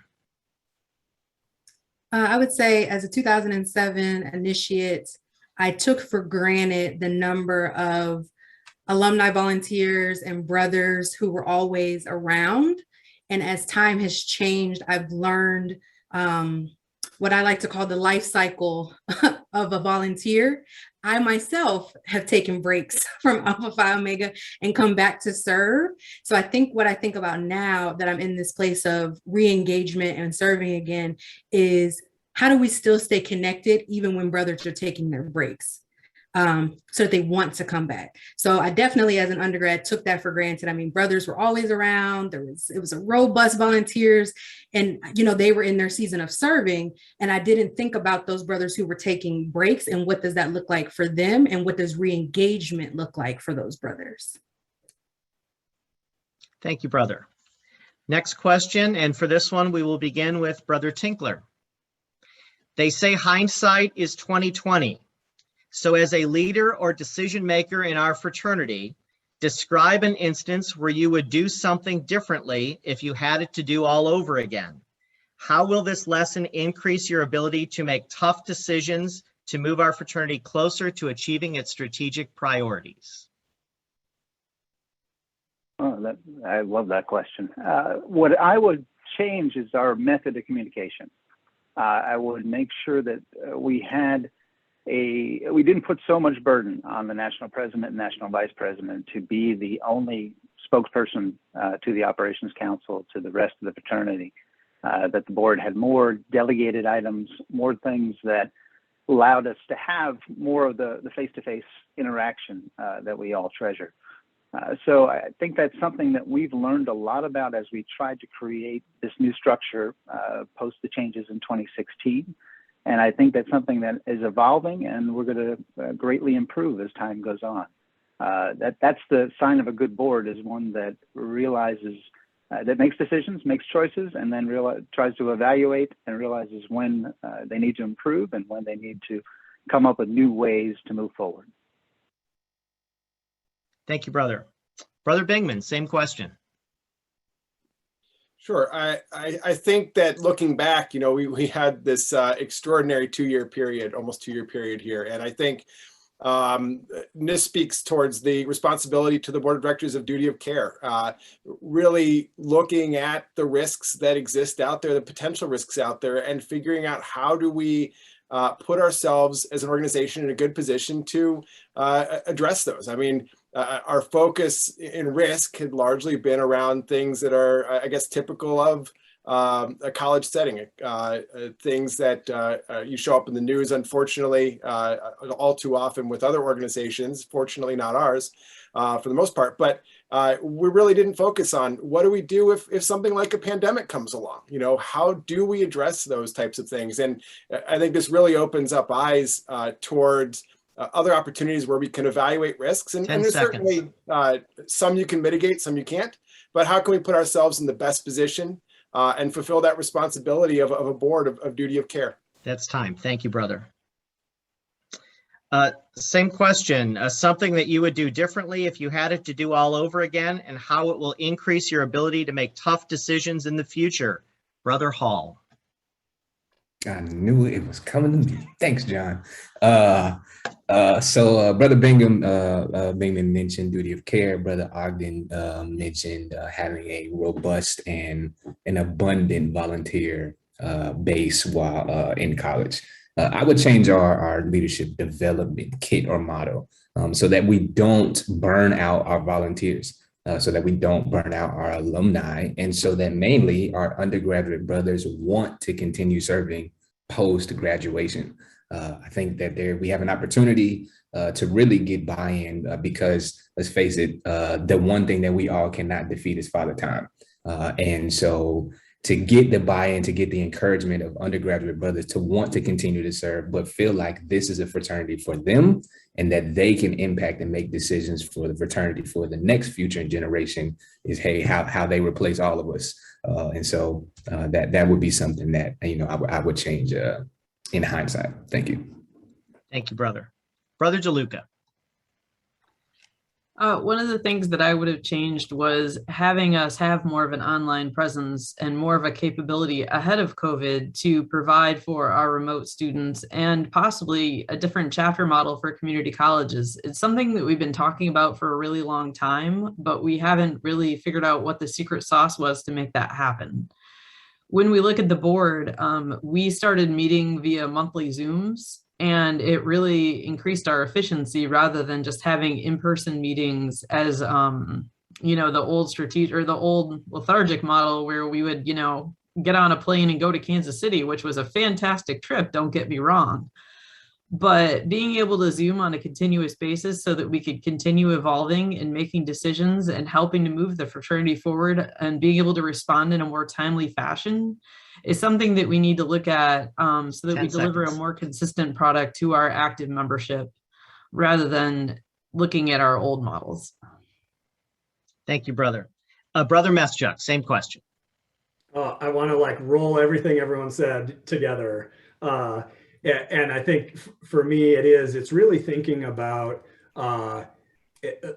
I would say as a 2007 initiate, I took for granted the number of alumni volunteers and brothers who were always around. And as time has changed, I've learned what I like to call the life cycle of a volunteer. I myself have taken breaks from Alpha Phi Omega and come back to serve. So I think what I think about now that I'm in this place of re-engagement and serving again is, how do we still stay connected even when brothers are taking their breaks? So that they want to come back. So I definitely, as an undergrad, took that for granted. I mean, brothers were always around. It was a robust volunteers, and they were in their season of serving. And I didn't think about those brothers who were taking breaks and what does that look like for them, and what does re-engagement look like for those brothers. Thank you, brother. Next question, and for this one, we will begin with Brother Tinkler. They say hindsight is 20/20. So as a leader or decision maker in our fraternity, describe an instance where you would do something differently if you had it to do all over again. How will this lesson increase your ability to make tough decisions to move our fraternity closer to achieving its strategic priorities? Oh, I love that question. What I would change is our method of communication. I would make sure that we didn't put so much burden on the national president and national vice president to be the only spokesperson to the operations council, to the rest of the fraternity, that the board had more delegated items, more things that allowed us to have more of the face-to-face interaction that we all treasure. So I think that's something that we've learned a lot about as we tried to create this new structure post the changes in 2016. And I think that's something that is evolving, and we're going to greatly improve as time goes on. That's the sign of a good board, is one that realizes, that makes decisions, makes choices, and then tries to evaluate and realizes when they need to improve and when they need to come up with new ways to move forward. Thank you, brother. Brother Bingman, same question. Sure. I think that looking back, we had this extraordinary almost 2-year period here. And I think this speaks towards the responsibility to the board of directors of duty of care, really looking at the risks that exist out there, the potential risks out there, and figuring out how do we put ourselves as an organization in a good position to address those. I mean, our focus in risk had largely been around things that are, I guess, typical of a college setting, things that you show up in the news, unfortunately, all too often with other organizations, fortunately not ours for the most part, but we really didn't focus on what do we do if something like a pandemic comes along, how do we address those types of things? And I think this really opens up eyes towards other opportunities where we can evaluate risks, and there's certainly some you can mitigate, some you can't, but how can we put ourselves in the best position and fulfill that responsibility of a board of duty of care? That's time. Thank you, brother. Same question, something that you would do differently if you had it to do all over again, and how it will increase your ability to make tough decisions in the future. Brother Hall. I knew it was coming to me. Thanks, John. So Brother Bingham mentioned duty of care. Brother Ogden mentioned having a robust and an abundant volunteer base while in college. I would change our leadership development kit or motto so that we don't burn out our volunteers, so that we don't burn out our alumni, and so that mainly our undergraduate brothers want to continue serving post-graduation. I think that we have an opportunity to really get buy-in because, let's face it, the one thing that we all cannot defeat is Father Time. And so to get the buy-in, to get the encouragement of undergraduate brothers to want to continue to serve, but feel like this is a fraternity for them and that they can impact and make decisions for the fraternity for the next future generation is, hey, how they replace all of us. And so that would be something that, I would change in hindsight. Thank you. Thank you, brother. Brother DeLuca. One of the things that I would have changed was having us have more of an online presence and more of a capability ahead of COVID to provide for our remote students and possibly a different chapter model for community colleges. It's something that we've been talking about for a really long time, but we haven't really figured out what the secret sauce was to make that happen. When we look at the board, we started meeting via monthly Zooms, and it really increased our efficiency rather than just having in-person meetings as, the old strategic or the old lethargic model where we would, get on a plane and go to Kansas City, which was a fantastic trip, don't get me wrong. But being able to Zoom on a continuous basis so that we could continue evolving and making decisions and helping to move the fraternity forward and being able to respond in a more timely fashion is something that we need to look at so that we deliver a more consistent product to our active membership rather than looking at our old models. Thank you, brother. Brother Meschuk, same question. I want to roll everything everyone said together. And I think for me, it's really thinking about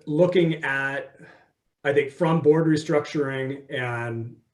looking at, I think, from board restructuring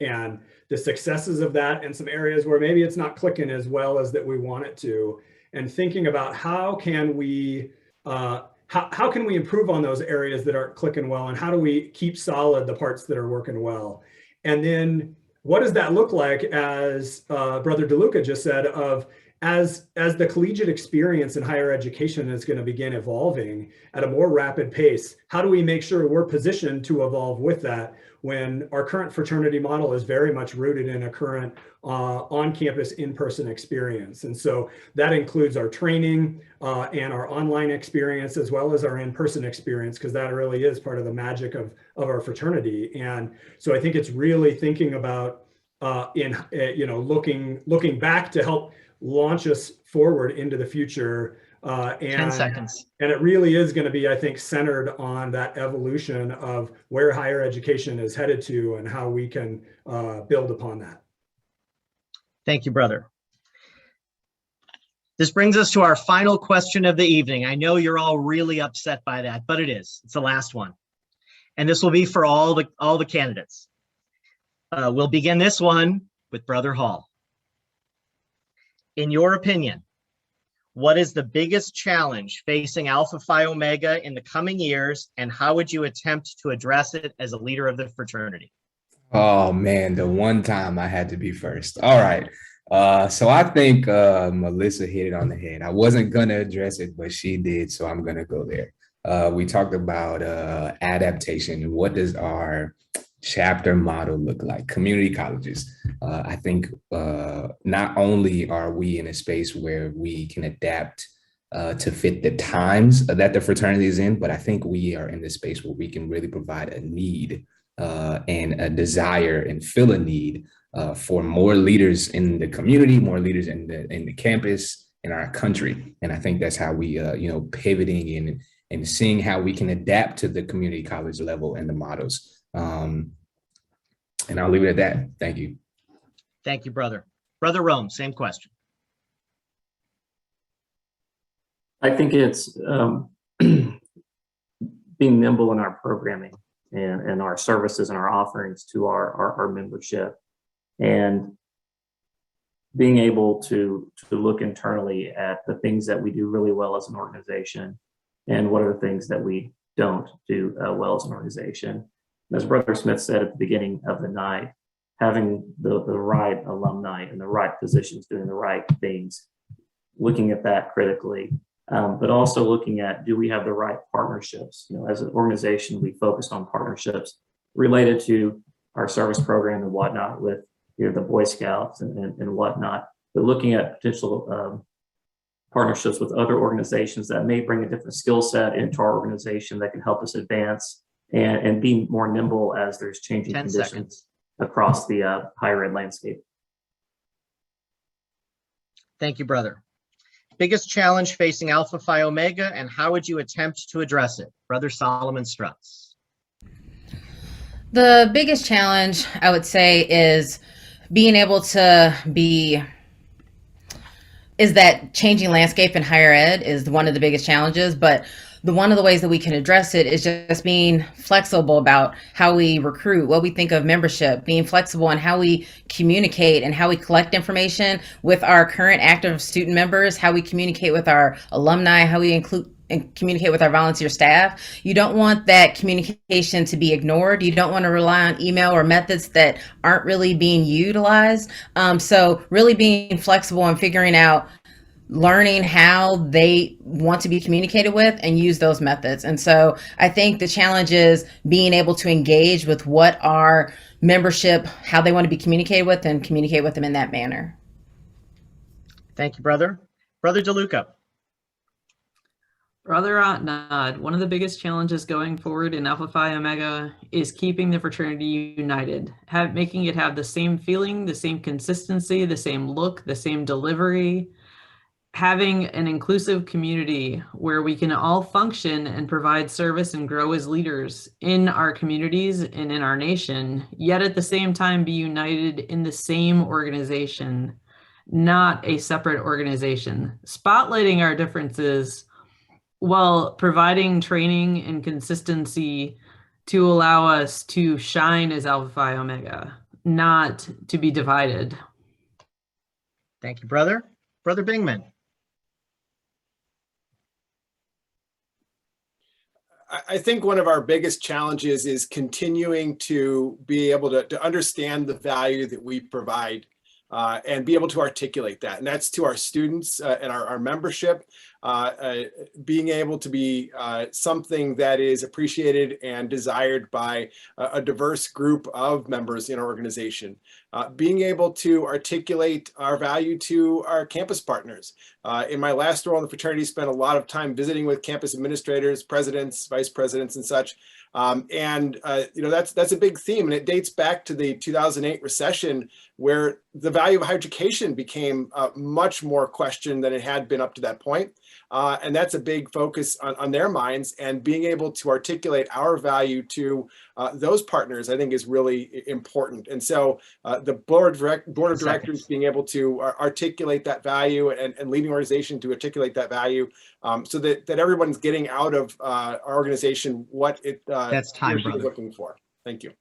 and the successes of that and some areas where maybe it's not clicking as well as that we want it to, and thinking about how can we improve on those areas that aren't clicking well, and how do we keep solid the parts that are working well. And then what does that look like, as Brother DeLuca just said, of as the collegiate experience in higher education is going to begin evolving at a more rapid pace, how do we make sure we're positioned to evolve with that when our current fraternity model is very much rooted in a current on-campus in-person experience? And so that includes our training and our online experience, as well as our in-person experience, because that really is part of the magic of our fraternity. And so I think it's really thinking about looking back to help launch us forward into the future. 10 seconds. And it really is going to be, I think, centered on that evolution of where higher education is headed to and how we can build upon that. Thank you, brother. This brings us to our final question of the evening. I know you're all really upset by that, but it's the last one. And this will be for all the candidates. We'll begin this one with Brother Hall. In your opinion, what is the biggest challenge facing Alpha Phi Omega in the coming years, and how would you attempt to address it as a leader of the fraternity? Oh man, the one time I had to be first. All right. So I think Melissa hit it on the head. I wasn't going to address it, but she did, so I'm going to go there. We talked about adaptation. What does our chapter model look like? Community colleges. I think not only are we in a space where we can adapt to fit the times that the fraternity is in, but I think we are in the space where we can really provide a need and a desire and fill a need for more leaders in the community, more leaders in the campus, in our country. And I think that's how we, pivoting and seeing how we can adapt to the community college level and the models. And I'll leave it at that. Thank you. Thank you, brother. Brother Rome, same question. I think it's being nimble in our programming and our services and our offerings to our membership, and being able to look internally at the things that we do really well as an organization and what are the things that we don't do well as an organization. As Brother Smith said at the beginning of the night, having the right alumni in the right positions, doing the right things, looking at that critically, but also looking at, do we have the right partnerships? As an organization, we focused on partnerships related to our service program and whatnot with the Boy Scouts and whatnot, but looking at potential partnerships with other organizations that may bring a different skill set into our organization that can help us advance and be more nimble as there's changing 10 conditions. seconds. across the higher ed landscape. Thank you, brother. Biggest challenge facing Alpha Phi Omega, and how would you attempt to address it? Brother Solomon Strutz. The biggest challenge, I would say, is being able to is that changing landscape in higher ed is one of the biggest challenges, but one of the ways that we can address it is just being flexible about how we recruit, what we think of membership, being flexible on how we communicate and how we collect information with our current active student members, how we communicate with our alumni, how we include and communicate with our volunteer staff. You don't want that communication to be ignored. You don't want to rely on email or methods that aren't really being utilized. So really being flexible and figuring out, learning how they want to be communicated with and use those methods. And so I think the challenge is being able to engage with what our membership, how they want to be communicated with, and communicate with them in that manner. Thank you, brother. Brother DeLuca. Brother Otnod, one of the biggest challenges going forward in Alpha Phi Omega is keeping the fraternity united, making it have the same feeling, the same consistency, the same look, the same delivery, having an inclusive community where we can all function and provide service and grow as leaders in our communities and in our nation, yet at the same time be united in the same organization, not a separate organization. Spotlighting our differences while providing training and consistency to allow us to shine as Alpha Phi Omega, not to be divided. Thank you, brother. Brother Bingman. I think one of our biggest challenges is continuing to be able to understand the value that we provide and be able to articulate that. And that's to our students and our membership, being able to be something that is appreciated and desired by a diverse group of members in our organization. Being able to articulate our value to our campus partners. In my last role in the fraternity, spent a lot of time visiting with campus administrators, presidents, vice presidents, and such. That's a big theme, and it dates back to the 2008 recession, where the value of higher education became much more questioned than it had been up to that point. And that's a big focus on their minds, and being able to articulate our value to those partners, I think, is really important. And so the board of directors being able to articulate that value and leading organization to articulate that value so that everyone's getting out of our organization what it That's time, brother. is looking for. Thank you.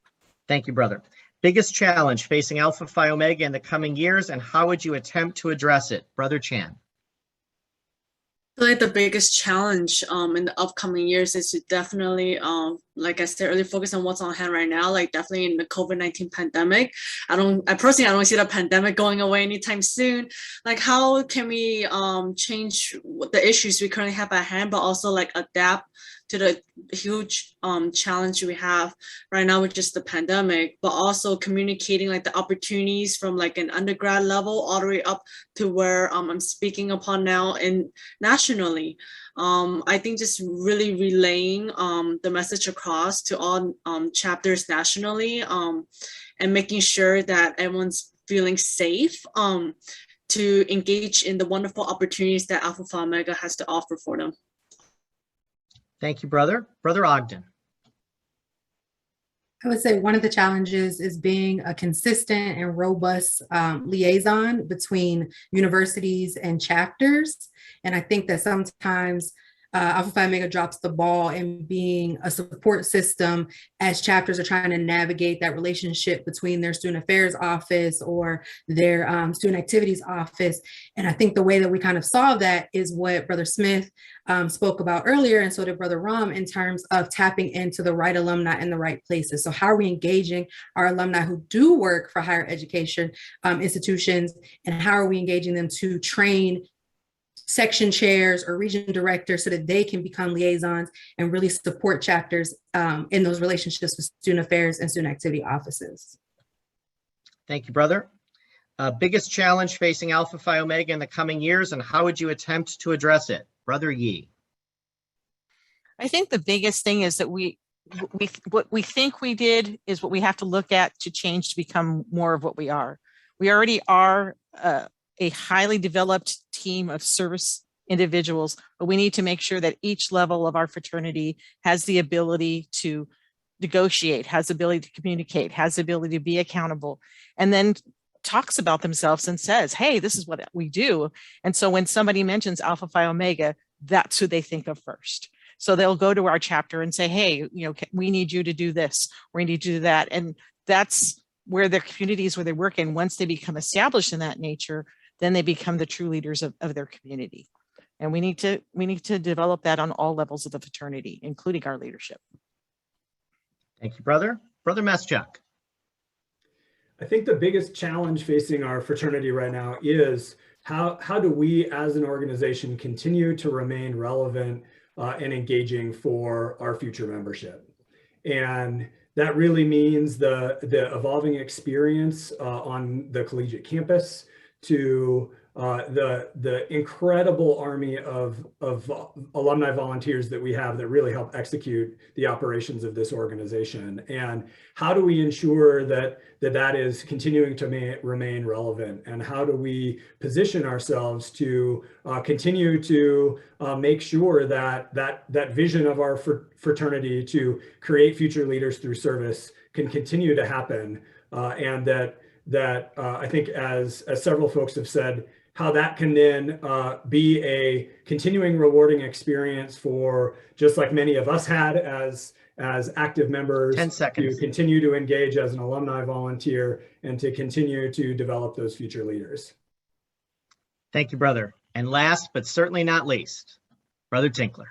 Thank you, brother. Biggest challenge facing Alpha Phi Omega in the coming years, and how would you attempt to address it? Brother Chan. I feel like the biggest challenge in the upcoming years is to definitely, like I said earlier, focus on what's on hand right now, like definitely in the COVID-19 pandemic. I personally don't see the pandemic going away anytime soon. Like, how can we change the issues we currently have at hand, but also like adapt to the huge challenge we have right now with just the pandemic, but also communicating like the opportunities from like an undergrad level all the way up to where I'm speaking upon now and nationally. I think just really relaying the message across to all chapters nationally and making sure that everyone's feeling safe to engage in the wonderful opportunities that Alpha Phi Omega has to offer for them. Thank you, brother. Brother Ogden. I would say one of the challenges is being a consistent and robust liaison between universities and chapters. And I think that sometimes Alpha Phi Omega drops the ball in being a support system as chapters are trying to navigate that relationship between their student affairs office or their student activities office. And I think the way that we kind of solve that is what Brother Smith spoke about earlier, and so did Brother Ram, in terms of tapping into the right alumni in the right places. So how are we engaging our alumni who do work for higher education institutions, and how are we engaging them to train section chairs or region directors so that they can become liaisons and really support chapters in those relationships with student affairs and student activity offices. Thank you, brother. Biggest challenge facing Alpha Phi Omega in the coming years, and how would you attempt to address it? Brother Yee. I think the biggest thing is that we what we think we did is what we have to look at to change to become more of what we are. We already are a highly developed team of service individuals, but we need to make sure that each level of our fraternity has the ability to negotiate, has the ability to communicate, has the ability to be accountable, and then talks about themselves and says, hey, this is what we do. And so when somebody mentions Alpha Phi Omega, that's who they think of first. So they'll go to our chapter and say, hey, we need you to do this, we need you to do that. And that's where their communities where they work in, once they become established in that nature, then they become the true leaders of their community. And we need to develop that on all levels of the fraternity, including our leadership. Thank you, brother. Brother Meschuk. I think the biggest challenge facing our fraternity right now is how do we as an organization continue to remain relevant and engaging for our future membership. And that really means the evolving experience on the collegiate campus, to the incredible army of alumni volunteers that we have that really help execute the operations of this organization. And how do we ensure that is continuing to remain relevant? And how do we position ourselves to continue to make sure that vision of our fraternity to create future leaders through service can continue to happen, and that I think, as several folks have said, how that can then be a continuing rewarding experience for, just like many of us had as active members, 10 seconds. to continue to engage as an alumni volunteer and to continue to develop those future leaders. Thank you, brother. And last, but certainly not least, Brother Tinkler.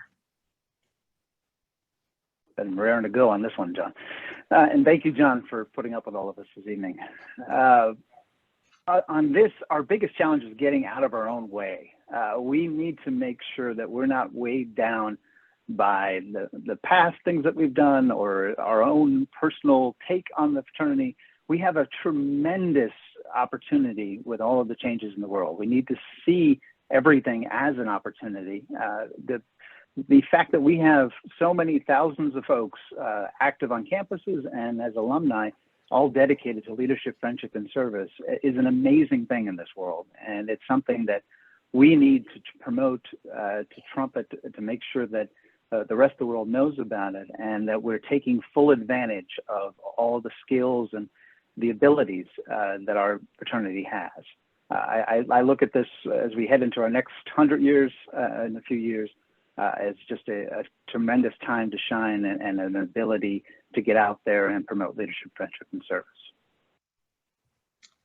Been raring to go on this one, John. And thank you, John, for putting up with all of us this evening. On this, our biggest challenge is getting out of our own way. We need to make sure that we're not weighed down by the past things that we've done or our own personal take on the fraternity. We have a tremendous opportunity with all of the changes in the world. We need to see everything as an opportunity. The fact that we have so many thousands of folks active on campuses and as alumni, all dedicated to leadership, friendship, and service, is an amazing thing in this world. And it's something that we need to promote, to trumpet, to make sure that the rest of the world knows about it, and that we're taking full advantage of all the skills and the abilities that our fraternity has. I look at this as we head into our next 100 years, in a few years, as just a tremendous time to shine and an ability to get out there and promote leadership, friendship, and service.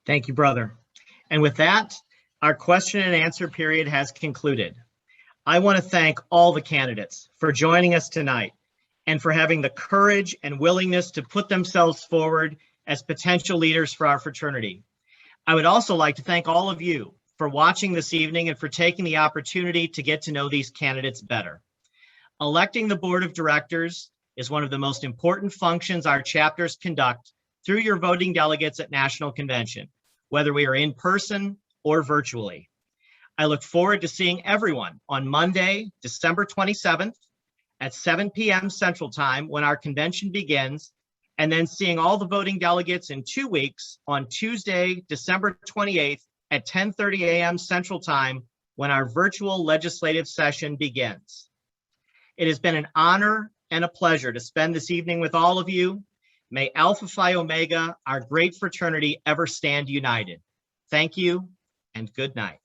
Thank you, brother. And with that, our question and answer period has concluded. I want to thank all the candidates for joining us tonight and for having the courage and willingness to put themselves forward as potential leaders for our fraternity. I would also like to thank all of you for watching this evening and for taking the opportunity to get to know these candidates better. Electing the board of directors is one of the most important functions our chapters conduct through your voting delegates at National Convention, whether we are in person or virtually. I look forward to seeing everyone on Monday, December 27th at 7 p.m. Central Time when our convention begins, and then seeing all the voting delegates in 2 weeks on Tuesday, December 28th at 10:30 a.m. Central Time when our virtual legislative session begins. It has been an honor and a pleasure to spend this evening with all of you. May Alpha Phi Omega, our great fraternity, ever stand united. Thank you and good night.